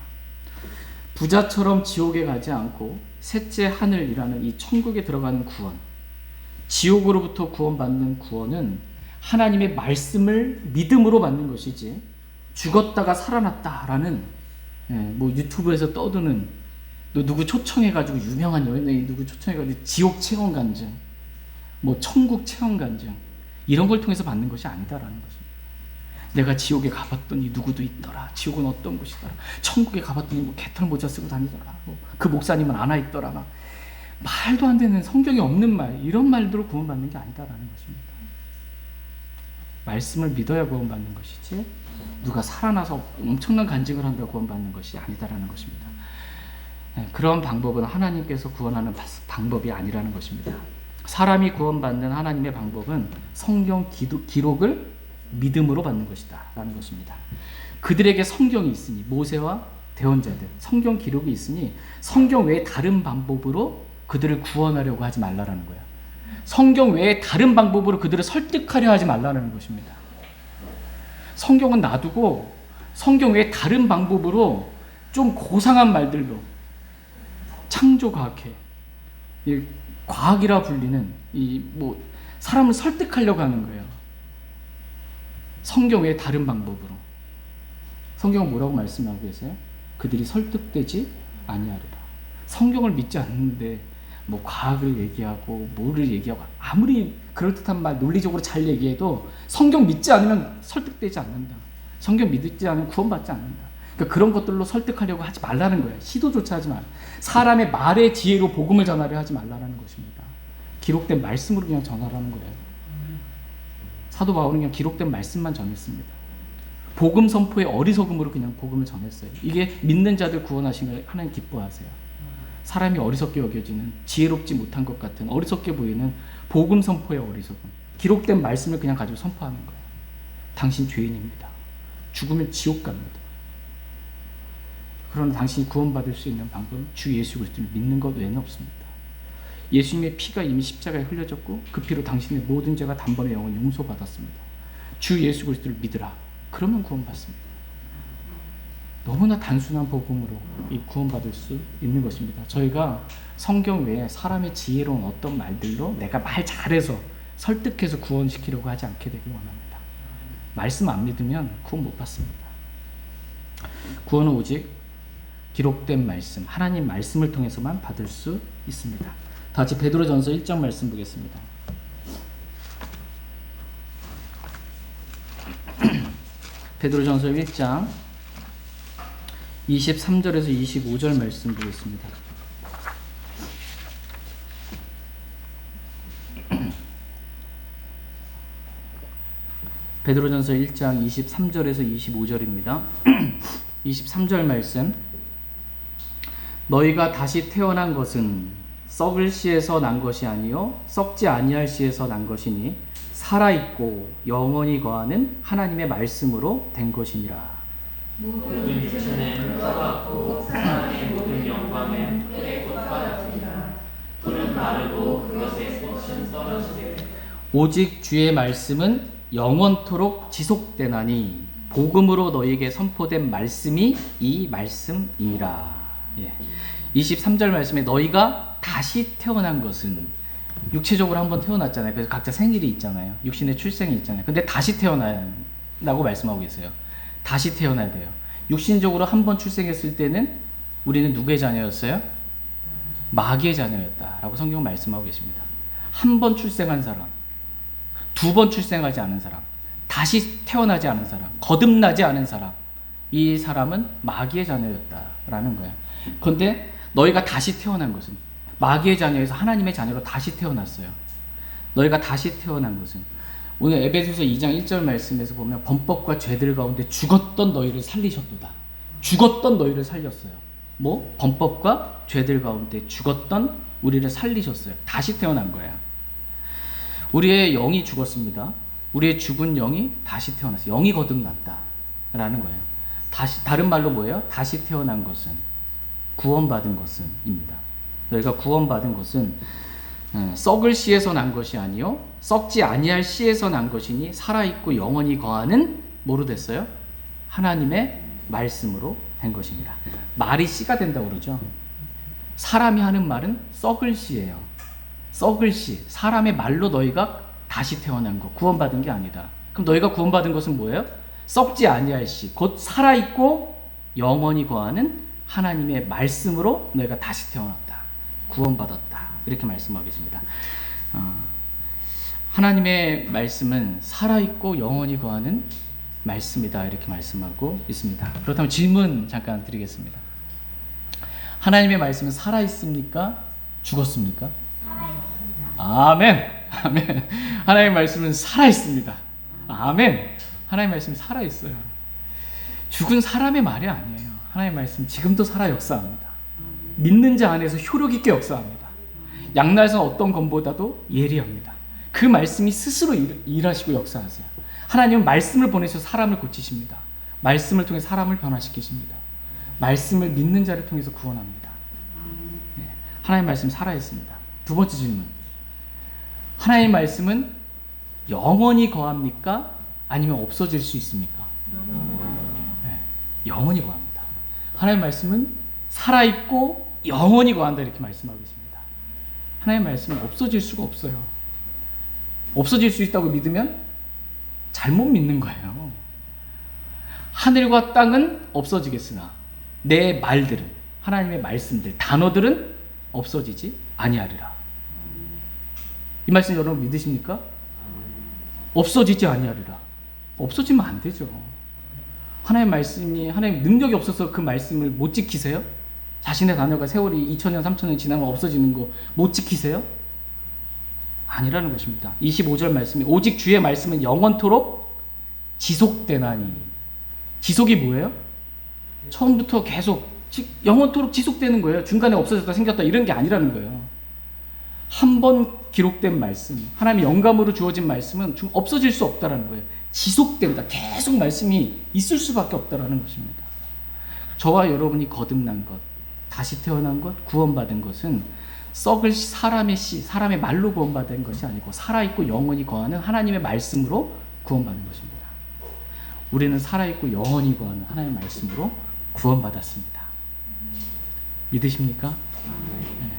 부자처럼 지옥에 가지 않고 셋째 하늘이라는 이 천국에 들어가는 구원, 지옥으로부터 구원받는 구원은 하나님의 말씀을 믿음으로 받는 것이지 죽었다가 살아났다라는 뭐 유튜브에서 떠드는 또 누구 초청해가지고 유명한 연예인 누구 초청해가지고 지옥 체험 간증, 뭐 천국 체험 간증 이런 걸 통해서 받는 것이 아니다라는 것입니다. 내가 지옥에 가봤더니 누구도 있더라. 지옥은 어떤 곳이더라. 천국에 가봤더니 뭐 개털 모자 쓰고 다니더라. 그 목사님은 안와 있더라. 막 말도 안 되는 성경에 없는 말 이런 말들로 구원받는 게 아니다라는 것입니다. 말씀을 믿어야 구원받는 것이지 누가 살아나서 엄청난 간증을 한다고 구원받는 것이 아니다라는 것입니다. 그런 방법은 하나님께서 구원하는 방법이 아니라는 것입니다. 사람이 구원받는 하나님의 방법은 성경 기록을 믿음으로 받는 것이다 라는 것입니다. 그들에게 성경이 있으니 모세와 대언자들 성경 기록이 있으니 성경 외에 다른 방법으로 그들을 구원하려고 하지 말라라는 거예요. 성경 외에 다른 방법으로 그들을 설득하려 하지 말라는 것입니다. 성경은 놔두고 성경 외에 다른 방법으로 좀 고상한 말들로 창조과학회, 과학이라 불리는 뭐 사람을 설득하려고 하는 거예요. 성경 외에 다른 방법으로. 성경은 뭐라고 말씀하고 계세요? 그들이 설득되지 아니하리라. 성경을 믿지 않는데 뭐 과학을 얘기하고 뭐를 얘기하고 아무리 그럴듯한 말 논리적으로 잘 얘기해도 성경 믿지 않으면 설득되지 않는다. 성경 믿지 않으면 구원받지 않는다. 그러니까 그런 것들로 설득하려고 하지 말라는 거예요. 시도조차 하지 말. 사람의 말의 지혜로 복음을 전하려 하지 말라는 것입니다. 기록된 말씀으로 그냥 전하라는 거예요. 사도 바울은 그냥 기록된 말씀만 전했습니다. 복음 선포의 어리석음으로 그냥 복음을 전했어요. 이게 믿는 자들 구원하신 걸 하나님 기뻐하세요. 사람이 어리석게 여겨지는 지혜롭지 못한 것 같은 어리석게 보이는 복음 선포의 어리석음. 기록된 말씀을 그냥 가지고 선포하는 거예요. 당신 죄인입니다. 죽으면 지옥 갑니다. 그러나 당신이 구원받을 수 있는 방법은 주 예수 그리스도를 믿는 것 외에는 없습니다. 예수님의 피가 이미 십자가에 흘려졌고 그 피로 당신의 모든 죄가 단번에 영원 용서받았습니다. 주 예수 그리스도를 믿으라. 그러면 구원받습니다. 너무나 단순한 복음으로 이 구원받을 수 있는 것입니다. 저희가 성경 외에 사람의 지혜로운 어떤 말들로 내가 말 잘해서 설득해서 구원시키려고 하지 않게 되길 원합니다. 말씀 안 믿으면 구원 못 받습니다. 구원은 오직 기록된 말씀, 하나님 말씀을 통해서만 받을 수 있습니다. 다 같이 베드로전서 1장 말씀 보겠습니다. 베드로전서 1장 23절에서 25절 말씀 보겠습니다. 베드로전서 1장 23절에서 25절입니다. 23절 말씀. 너희가 다시 태어난 것은 썩을 씨에서 난 것이 아니요 썩지 아니할 씨에서 난 것이니 살아있고 영원히 거하는 하나님의 말씀으로 된 것이니라. 모든 육체는 흙과 같고 사람의 모든 영광은 흙의 꽃과 같으니라. 풀은 마르고 그것의 꽃은 떨어지되 오직 주의 말씀은 영원토록 지속되나니 복음으로 너희에게 선포된 말씀이 이 말씀이니라. 23절 말씀에 너희가 다시 태어난 것은 육체적으로 한번 태어났잖아요. 그래서 각자 생일이 있잖아요. 육신의 출생이 있잖아요. 근데 다시 태어나라고 말씀하고 계세요. 다시 태어나야 돼요. 육신적으로 한번 출생했을 때는 우리는 누구의 자녀였어요? 마귀의 자녀였다라고 성경 말씀하고 계십니다. 한 번 출생한 사람, 두 번 출생하지 않은 사람, 다시 태어나지 않은 사람, 거듭나지 않은 사람, 이 사람은 마귀의 자녀였다라는 거예요. 그런데 너희가 다시 태어난 것은 마귀의 자녀에서 하나님의 자녀로 다시 태어났어요. 너희가 다시 태어난 것은 오늘 에베소서 2장 1절 말씀에서 보면 범법과 죄들 가운데 죽었던 너희를 살리셨도다. 죽었던 너희를 살렸어요. 뭐? 범법과 죄들 가운데 죽었던 우리를 살리셨어요. 다시 태어난 거야. 우리의 영이 죽었습니다. 우리의 죽은 영이 다시 태어났어요. 영이 거듭났다 라는 거예요. 다른 말로 뭐예요? 다시 태어난 것은, 구원받은 것은 입니다. 너희가 구원받은 것은 썩을 씨에서 난 것이 아니요 썩지 아니할 씨에서 난 것이니 살아있고 영원히 거하는 뭐로 됐어요? 하나님의 말씀으로 된 것입니다. 말이 씨가 된다고 그러죠. 사람이 하는 말은 썩을 씨예요. 썩을 씨. 사람의 말로 너희가 다시 태어난 것, 구원받은 게 아니다. 그럼 너희가 구원받은 것은 뭐예요? 썩지 아니할 시, 곧 살아있고 영원히 거하는 하나님의 말씀으로 너희가 다시 태어났다. 구원받았다. 이렇게 말씀하고 계십니다. 하나님의 말씀은 살아있고 영원히 거하는 말씀이다. 이렇게 말씀하고 있습니다. 그렇다면 질문 잠깐 드리겠습니다. 하나님의 말씀은 살아있습니까? 죽었습니까? 아멘. 아멘. 하나님의 말씀은 살아있습니다. 아멘. 하나님의 말씀은 살아있어요. 죽은 사람의 말이 아니에요. 하나님의 말씀은 지금도 살아 역사합니다. 믿는 자 안에서 효력 있게 역사합니다. 양날선 어떤 검보다도 예리합니다. 그 말씀이 스스로 일하시고 역사하세요. 하나님은 말씀을 보내셔서 사람을 고치십니다. 말씀을 통해 사람을 변화시키십니다. 말씀을 믿는 자를 통해서 구원합니다. 하나님의 말씀이 살아있습니다. 두 번째 질문. 하나님의 말씀은 영원히 거합니까? 아니면 없어질 수 있습니까? 영원히 거합니다. 하나님의 말씀은 살아있고 영원히 거한다. 이렇게 말씀하고 있습니다. 하나님의 말씀은 없어질 수가 없어요. 없어질 수 있다고 믿으면 잘못 믿는 거예요. 하늘과 땅은 없어지겠으나 내 말들은, 하나님의 말씀들, 단어들은 없어지지 아니하리라. 이 말씀 여러분 믿으십니까? 없어지지 아니하리라. 없어지면 안 되죠. 하나님의 말씀이, 하나님의 능력이 없어서 그 말씀을 못 지키세요? 자신의 자녀가 세월이 2000년, 3000년 지나면 없어지는 거 못 지키세요? 아니라는 것입니다. 25절 말씀이 오직 주의 말씀은 영원토록 지속되나니. 지속이 뭐예요? 처음부터 계속 영원토록 지속되는 거예요. 중간에 없어졌다 생겼다 이런 게 아니라는 거예요. 한 번 기록된 말씀, 하나님의 영감으로 주어진 말씀은 없어질 수 없다는 거예요. 지속된다. 계속 말씀이 있을 수밖에 없다는 것입니다. 저와 여러분이 거듭난 것, 다시 태어난 것, 구원받은 것은 썩을 사람의 씨, 사람의 말로 구원받은 것이 아니고 살아있고 영원히 거하는 하나님의 말씀으로 구원받은 것입니다. 우리는 살아있고 영원히 거하는 하나님의 말씀으로 구원받았습니다. 믿으십니까? 네.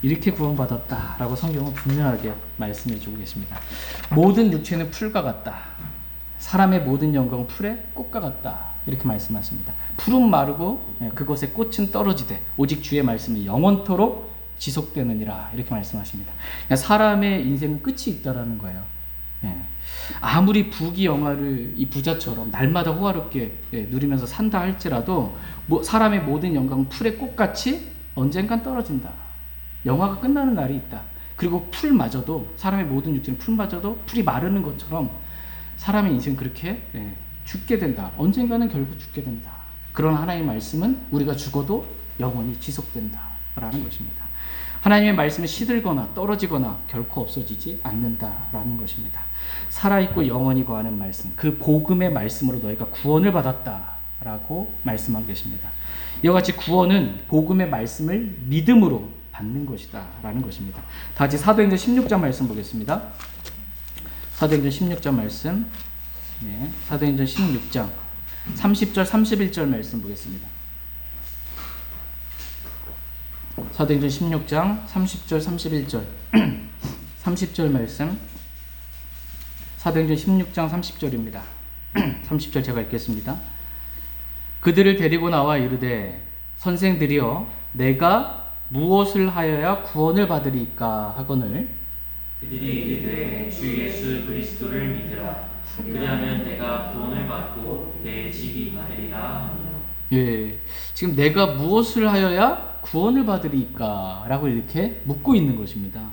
이렇게 구원받았다라고 성경은 분명하게 말씀해 주고 계십니다. 모든 육체는 풀과 같다. 사람의 모든 영광은 풀의 꽃과 같다. 이렇게 말씀하십니다. 풀은 마르고 그것의 꽃은 떨어지되 오직 주의 말씀이 영원토록 지속되느니라. 이렇게 말씀하십니다. 사람의 인생은 끝이 있다라는 거예요. 아무리 부귀영화를 이 부자처럼 날마다 호화롭게 누리면서 산다 할지라도 사람의 모든 영광은 풀의 꽃같이 언젠간 떨어진다. 영화가 끝나는 날이 있다. 그리고 풀마저도, 사람의 모든 육체는 풀마저도 풀이 마르는 것처럼 사람의 인생은 그렇게 죽게 된다. 언젠가는 결국 죽게 된다. 그런 하나님의 말씀은 우리가 죽어도 영원히 지속된다라는 것입니다. 하나님의 말씀은 시들거나 떨어지거나 결코 없어지지 않는다라는 것입니다. 살아있고 영원히 거하는 말씀, 그 복음의 말씀으로 너희가 구원을 받았다라고 말씀하고 계십니다. 이와 같이 구원은 복음의 말씀을 믿음으로 받는 것이다 라는 것입니다. 다 같이 사도행전 16장 말씀 보겠습니다. 사도행전 16장 말씀, 사도행전 16장 30절 31절 말씀 보겠습니다. 사도행전 16장 30절 31절 30절 말씀, 사도행전 16장 30절입니다. 30절 제가 읽겠습니다. 그들을 데리고 나와 이르되 선생들이여 내가 무엇을 하여야 구원을 받으리까 하거늘 그들이 이르되 주 예수 그리스도를 믿으라. 그리하면 내가 구원을 받고 내 집이 받으리라 하며. 지금 내가 무엇을 하여야 구원을 받으리까 라고 이렇게 묻고 있는 것입니다.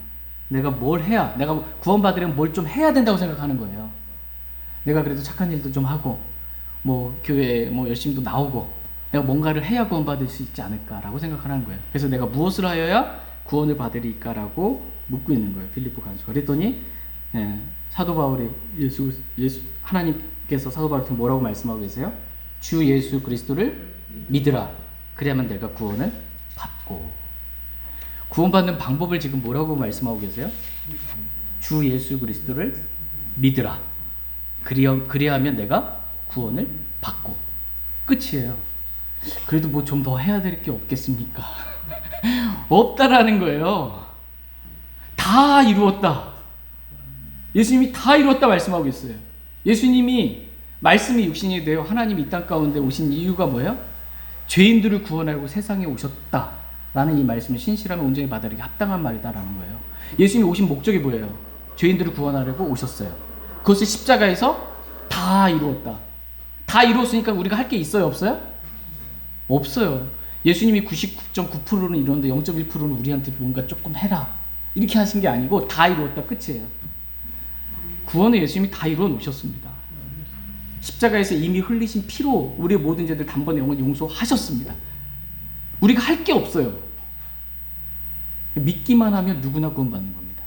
내가 뭘 해야, 내가 구원받으려면 뭘 좀 해야 된다고 생각하는 거예요. 내가 그래도 착한 일도 좀 하고 교회에 열심히 또 나오고 내가 뭔가를 해야 구원받을 수 있지 않을까라고 생각하는 거예요. 그래서 내가 무엇을 하여야 구원을 받으리까라고 묻고 있는 거예요. 빌립보 간수. 그랬더니 사도 바울이 하나님께서 사도 바울한테 뭐라고 말씀하고 계세요? 주 예수 그리스도를 믿으라. 그래야만 내가 구원을 받고. 구원받는 방법을 지금 뭐라고 말씀하고 계세요? 주 예수 그리스도를 믿으라. 그리하면 내가 구원을 받고. 끝이에요. 그래도 뭐 좀 더 해야 될 게 없겠습니까? 없다라는 거예요. 다 이루었다. 예수님이 다 이루었다 말씀하고 있어요. 예수님이 말씀이 육신이 되어 하나님이 이 땅 가운데 오신 이유가 뭐예요? 죄인들을 구원하려고 세상에 오셨다라는 이 말씀을 신실하면 온전히 받아들이기 합당한 말이다라는 거예요. 예수님이 오신 목적이 뭐예요? 죄인들을 구원하려고 오셨어요. 그것을 십자가에서 다 이루었다. 다 이루었으니까 우리가 할 게 있어요, 없어요? 없어요. 예수님이 99.9%는 이루었는데 0.1%는 우리한테 뭔가 조금 해라 이렇게 하신 게 아니고 다 이루었다 끝이에요. 구원을 예수님이 다 이루어 놓으셨습니다. 십자가에서 이미 흘리신 피로 우리의 모든 죄들 단번에 영원히 용서하셨습니다. 우리가 할 게 없어요. 믿기만 하면 누구나 구원받는 겁니다.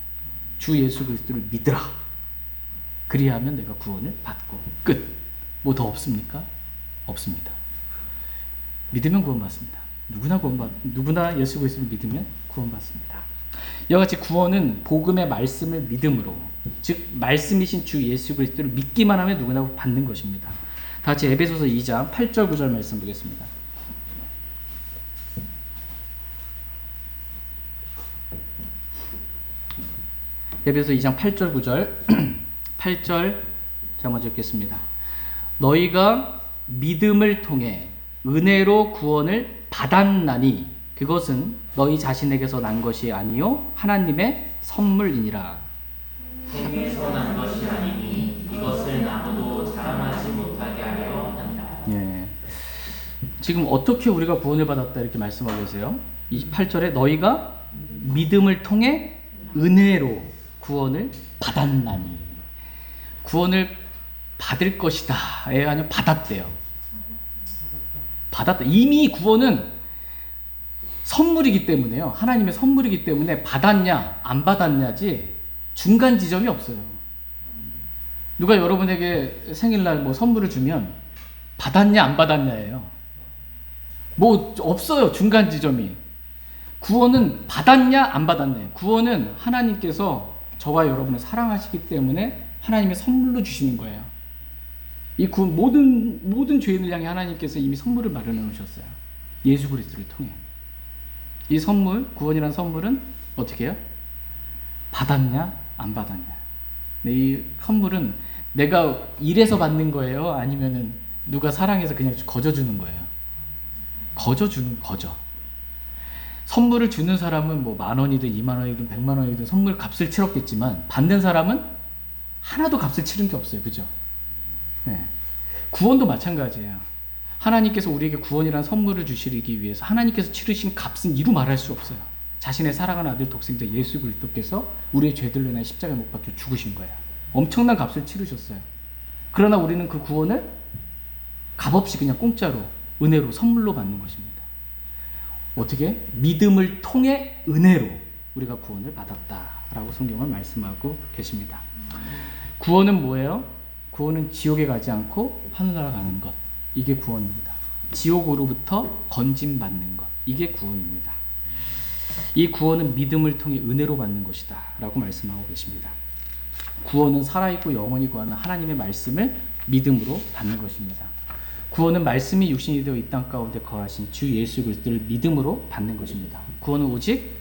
주 예수 그리스도를 믿으라. 그리하면 내가 구원을 받고 끝. 뭐 더 없습니까? 없습니다. 믿으면 구원받습니다. 누구나 예수 그리스도를 믿으면 구원받습니다. 이와 같이 구원은 복음의 말씀을 믿음으로, 즉 말씀이신 주 예수 그리스도를 믿기만 하면 누구나 받는 것입니다. 다 같이 에베소서 2장 8절 9절 말씀 보겠습니다. 에베소서 2장 8절 9절 8절 제가 먼저 읽겠습니다. 너희가 믿음을 통해 은혜로 구원을 받았나니 그것은 너희 자신에게서 난 것이 아니요 하나님의 선물이니라. 행위에서 난 것이 아니니 이것을 아무도 자랑하지 못하게 하려 한다. 예. 지금 어떻게 우리가 구원을 받았다 이렇게 말씀하고 계세요. 28절에 너희가 믿음을 통해 은혜로 구원을 받았나니. 구원을 받을 것이다. 예, 아니요 받았대요. 받았다. 이미 구원은 선물이기 때문에요. 하나님의 선물이기 때문에 받았냐 안 받았냐지 중간 지점이 없어요. 누가 여러분에게 생일날 뭐 선물을 주면 받았냐 안 받았냐예요. 뭐 없어요. 중간 지점이. 구원은 받았냐 안 받았냐. 구원은 하나님께서 저와 여러분을 사랑하시기 때문에 하나님의 선물로 주시는 거예요. 이 구원 모든 죄인을 향해 하나님께서 이미 선물을 마련해 놓으셨어요. 예수 그리스도를 통해. 이 선물, 구원이라는 선물은 어떻게 해요? 받았냐 안 받았냐. 이 선물은 내가 일해서 받는 거예요? 아니면은 누가 사랑해서 그냥 거저주는 거예요? 거저. 선물을 주는 사람은 뭐 10,000원이든 20,000원이든 1,000,000원이든 선물 값을 치렀겠지만 받는 사람은 하나도 값을 치른 게 없어요. 그죠? 네. 구원도 마찬가지예요. 하나님께서 우리에게 구원이라는 선물을 주시기 위해서 하나님께서 치르신 값은 이루 말할 수 없어요. 자신의 사랑하는 아들 독생자 예수 그리스도께서 우리의 죄들로 인해 십자가에 못 박혀 죽으신 거예요. 엄청난 값을 치르셨어요. 그러나 우리는 그 구원을 값없이 그냥 공짜로 은혜로 선물로 받는 것입니다. 어떻게? 믿음을 통해 은혜로 우리가 구원을 받았다라고 성경은 말씀하고 계십니다. 구원은 뭐예요? 구원은 지옥에 가지 않고 하늘나라 가는 것. 이게 구원입니다. 지옥으로부터 건짐받는 것. 이게 구원입니다. 이 구원은 믿음을 통해 은혜로 받는 것이다 라고 말씀하고 계십니다. 구원은 살아있고 영원히 구하는 하나님의 말씀을 믿음으로 받는 것입니다. 구원은 말씀이 육신이 되어 이 땅 가운데 거하신 주 예수 그리스도를 믿음으로 받는 것입니다. 구원은 오직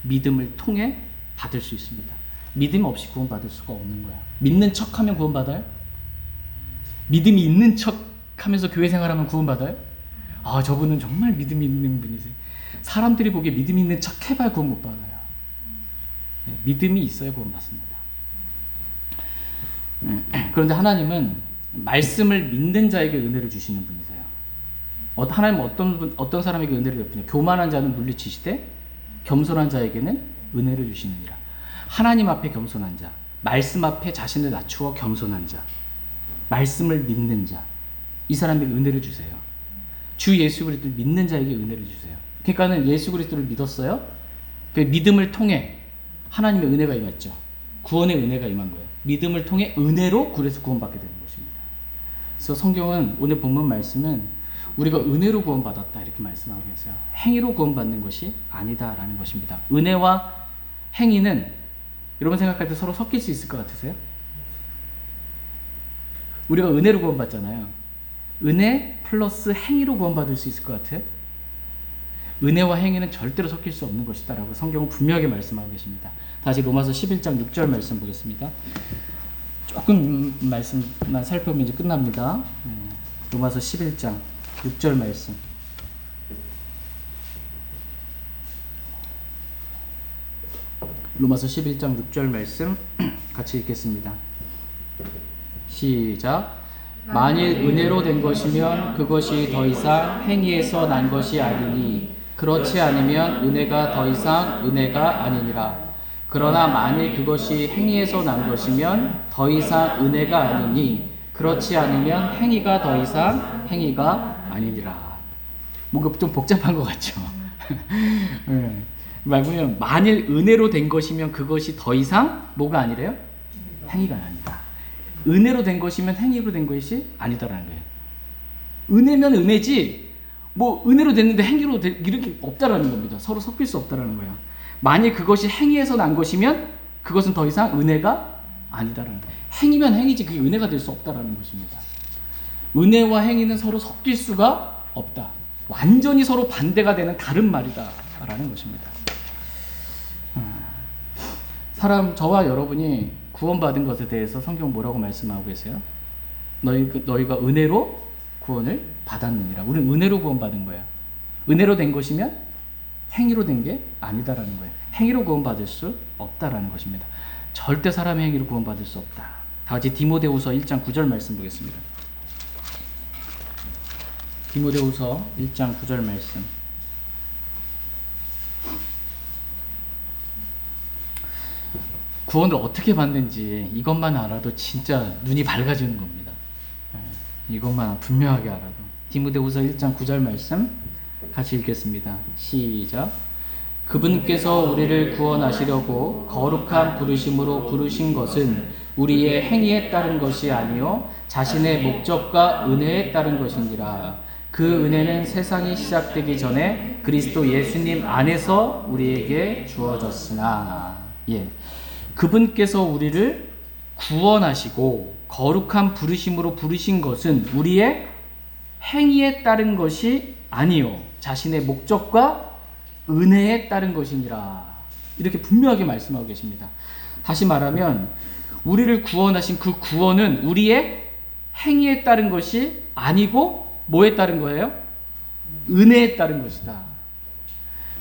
믿음을 통해 받을 수 있습니다. 믿음 없이 구원받을 수가 없는 거야. 믿는 척하면 구원받아요? 믿음이 있는 척하면서 교회 생활하면 구원받아요? 아, 저분은 정말 믿음이 있는 분이세요. 사람들이 보기에 믿음이 있는 척 해봐야 구원 못 받아요. 네, 믿음이 있어야 구원받습니다. 그런데 하나님은 말씀을 믿는 자에게 은혜를 주시는 분이세요. 하나님은 어떤 사람에게 은혜를 베푸냐? 교만한 자는 물리치시되 겸손한 자에게는 은혜를 주시느니라. 하나님 앞에 겸손한 자, 말씀 앞에 자신을 낮추어 겸손한 자, 말씀을 믿는 자, 이 사람에게 은혜를 주세요. 주 예수 그리스도를 믿는 자에게 은혜를 주세요. 그러니까는 예수 그리스도를 믿었어요. 그 믿음을 통해 하나님의 은혜가 임했죠. 구원의 은혜가 임한 거예요. 믿음을 통해 은혜로 그래서 구원받게 되는 것입니다. 그래서 성경은 오늘 본문 말씀은 우리가 은혜로 구원받았다 이렇게 말씀하고 계세요. 행위로 구원받는 것이 아니다라는 것입니다. 은혜와 행위는 여러분 생각할 때 서로 섞일 수 있을 것 같으세요? 우리가 은혜로 구원받잖아요. 은혜 플러스 행위로 구원받을 수 있을 것 같아요? 은혜와 행위는 절대로 섞일 수 없는 것이다 라고 성경은 분명하게 말씀하고 계십니다. 다시 로마서 11장 6절 말씀 보겠습니다. 조금 말씀만 살펴보면 이제 끝납니다. 로마서 11장 6절 말씀. 로마서 11장 6절 말씀 같이 읽겠습니다. 시작. 만일 은혜로 된 것이면 그것이 더 이상 행위에서 난 것이 아니니 그렇지 않으면 은혜가 더 이상 은혜가 아니니라. 그러나 만일 그것이 행위에서 난 것이면 더 이상 은혜가 아니니 그렇지 않으면 행위가 더 이상 행위가 아니니라. 뭔가 좀 복잡한 것 같죠? 네. 말하면 만일 은혜로 된 것이면 그것이 더 이상 뭐가 아니래요? 행위가 아니다. 은혜로 된 것이면 행위로 된 것이 아니다라는 거예요. 은혜면 은혜지 뭐 은혜로 됐는데 행위로 이런 게 없다라는 겁니다. 서로 섞일 수 없다라는 거예요. 만일 그것이 행위에서 난 것이면 그것은 더 이상 은혜가 아니다라는 거예요. 행위면 행위지 그게 은혜가 될 수 없다라는 것입니다. 은혜와 행위는 서로 섞일 수가 없다. 완전히 서로 반대가 되는 다른 말이다라는 것입니다. 저와 여러분이 구원받은 것에 대해서 성경 뭐라고 말씀하고 계세요? 너희가 은혜로 구원을 받았느니라. 우리는 은혜로 구원받은 거예요. 은혜로 된 것이면 행위로 된 게 아니다라는 거예요. 행위로 구원받을 수 없다라는 것입니다. 절대 사람의 행위로 구원받을 수 없다. 다 같이 디모데후서 1장 9절 말씀 보겠습니다. 디모데후서 1장 9절 말씀. 구원을 어떻게 받는지 이것만 알아도 진짜 눈이 밝아지는 겁니다. 이것만 분명하게 알아도. 디모데후서 1장 9절 말씀 같이 읽겠습니다. 시작. 그분께서 우리를 구원하시려고 거룩한 부르심으로 부르신 것은 우리의 행위에 따른 것이 아니요 자신의 목적과 은혜에 따른 것이니라. 그 은혜는 세상이 시작되기 전에 그리스도 예수님 안에서 우리에게 주어졌으나. 예. 그분께서 우리를 구원하시고 거룩한 부르심으로 부르신 것은 우리의 행위에 따른 것이 아니요 자신의 목적과 은혜에 따른 것이니라. 이렇게 분명하게 말씀하고 계십니다. 다시 말하면 우리를 구원하신 그 구원은 우리의 행위에 따른 것이 아니고 뭐에 따른 거예요? 은혜에 따른 것이다.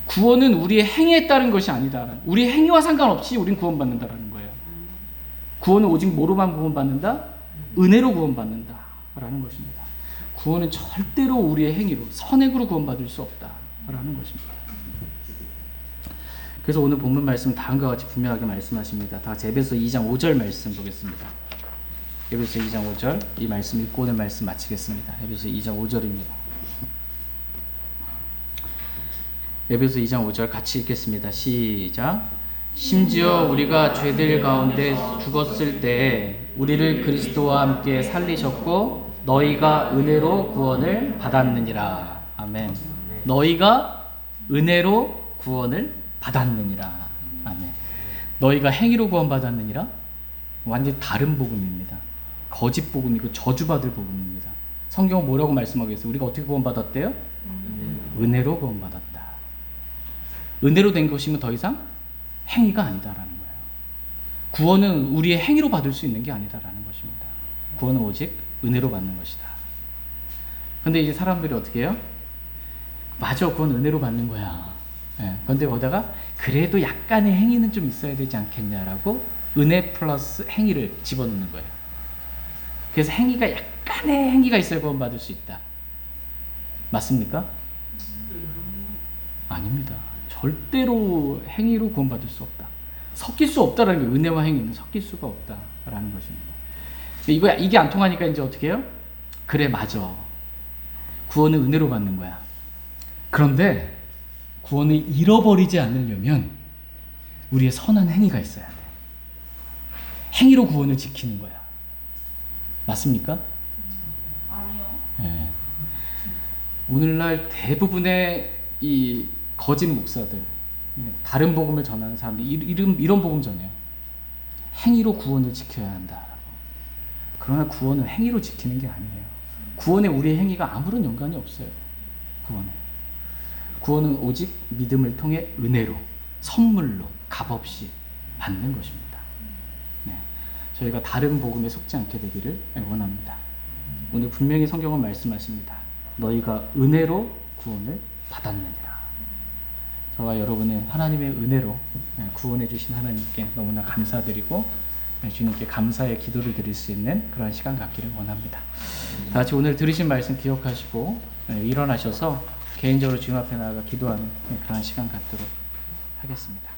구원은 우리의 행위에 따른 것이 아니다. 우리의 행위와 상관없이 우린 구원받는다라는 거예요. 구원은 오직 뭐로만 구원받는다? 은혜로 구원받는다라는 것입니다. 구원은 절대로 우리의 행위로, 선행으로 구원받을 수 없다라는 것입니다. 그래서 오늘 본문 말씀은 다음과 같이 분명하게 말씀하십니다. 다 에베소 2장 5절 말씀 보겠습니다. 에베소 2장 5절 이 말씀 읽고 오늘 말씀 마치겠습니다. 에베소 2장 5절입니다. 에베소 2장 5절 같이 읽겠습니다. 시작. 심지어 우리가 죄들 가운데 죽었을 때에 우리를 그리스도와 함께 살리셨고 너희가 은혜로 구원을 받았느니라. 아멘. 너희가 은혜로 구원을 받았느니라. 아멘. 너희가 행위로 구원받았느니라? 완전히 다른 복음입니다. 거짓 복음이고 저주받을 복음입니다. 성경은 뭐라고 말씀하고 계세요? 우리가 어떻게 구원받았대요? 은혜로 구원받았다. 은혜로 된 것이면 더 이상 행위가 아니다라는 거예요. 구원은 우리의 행위로 받을 수 있는 게 아니다라는 것입니다. 구원은 오직 은혜로 받는 것이다. 근데 이제 사람들이 어떻게 해요? 맞아, 그건 은혜로 받는 거야. 그런데 거기다가 그래도 약간의 행위는 좀 있어야 되지 않겠냐라고 은혜 플러스 행위를 집어넣는 거예요. 그래서 행위가 약간의 행위가 있어야 구원받을 수 있다. 맞습니까? 아닙니다. 절대로 행위로 구원받을 수 없다. 섞일 수 없다라는 게 은혜와 행위는 섞일 수가 없다라는 것입니다. 이게 안 통하니까 이제 어떻게 해요? 그래, 맞아. 구원은 은혜로 받는 거야. 그런데 구원을 잃어버리지 않으려면 우리의 선한 행위가 있어야 돼. 행위로 구원을 지키는 거야. 맞습니까? 아니요. 네. 오늘날 대부분의 이 거짓 목사들, 다른 복음을 전하는 사람들 이런 복음 전해요. 행위로 구원을 지켜야 한다라고. 그러나 구원은 행위로 지키는 게 아니에요. 구원에 우리의 행위가 아무런 연관이 없어요. 구원은 오직 믿음을 통해 은혜로, 선물로, 값없이 받는 것입니다. 네. 저희가 다른 복음에 속지 않게 되기를 원합니다. 오늘 분명히 성경은 말씀하십니다. 너희가 은혜로 구원을 받았느니라. 저와 여러분은 하나님의 은혜로 구원해 주신 하나님께 너무나 감사드리고 주님께 감사의 기도를 드릴 수 있는 그런 시간 갖기를 원합니다. 다 같이 오늘 들으신 말씀 기억하시고 일어나셔서 개인적으로 주님 앞에 나아가 기도하는 그런 시간 갖도록 하겠습니다.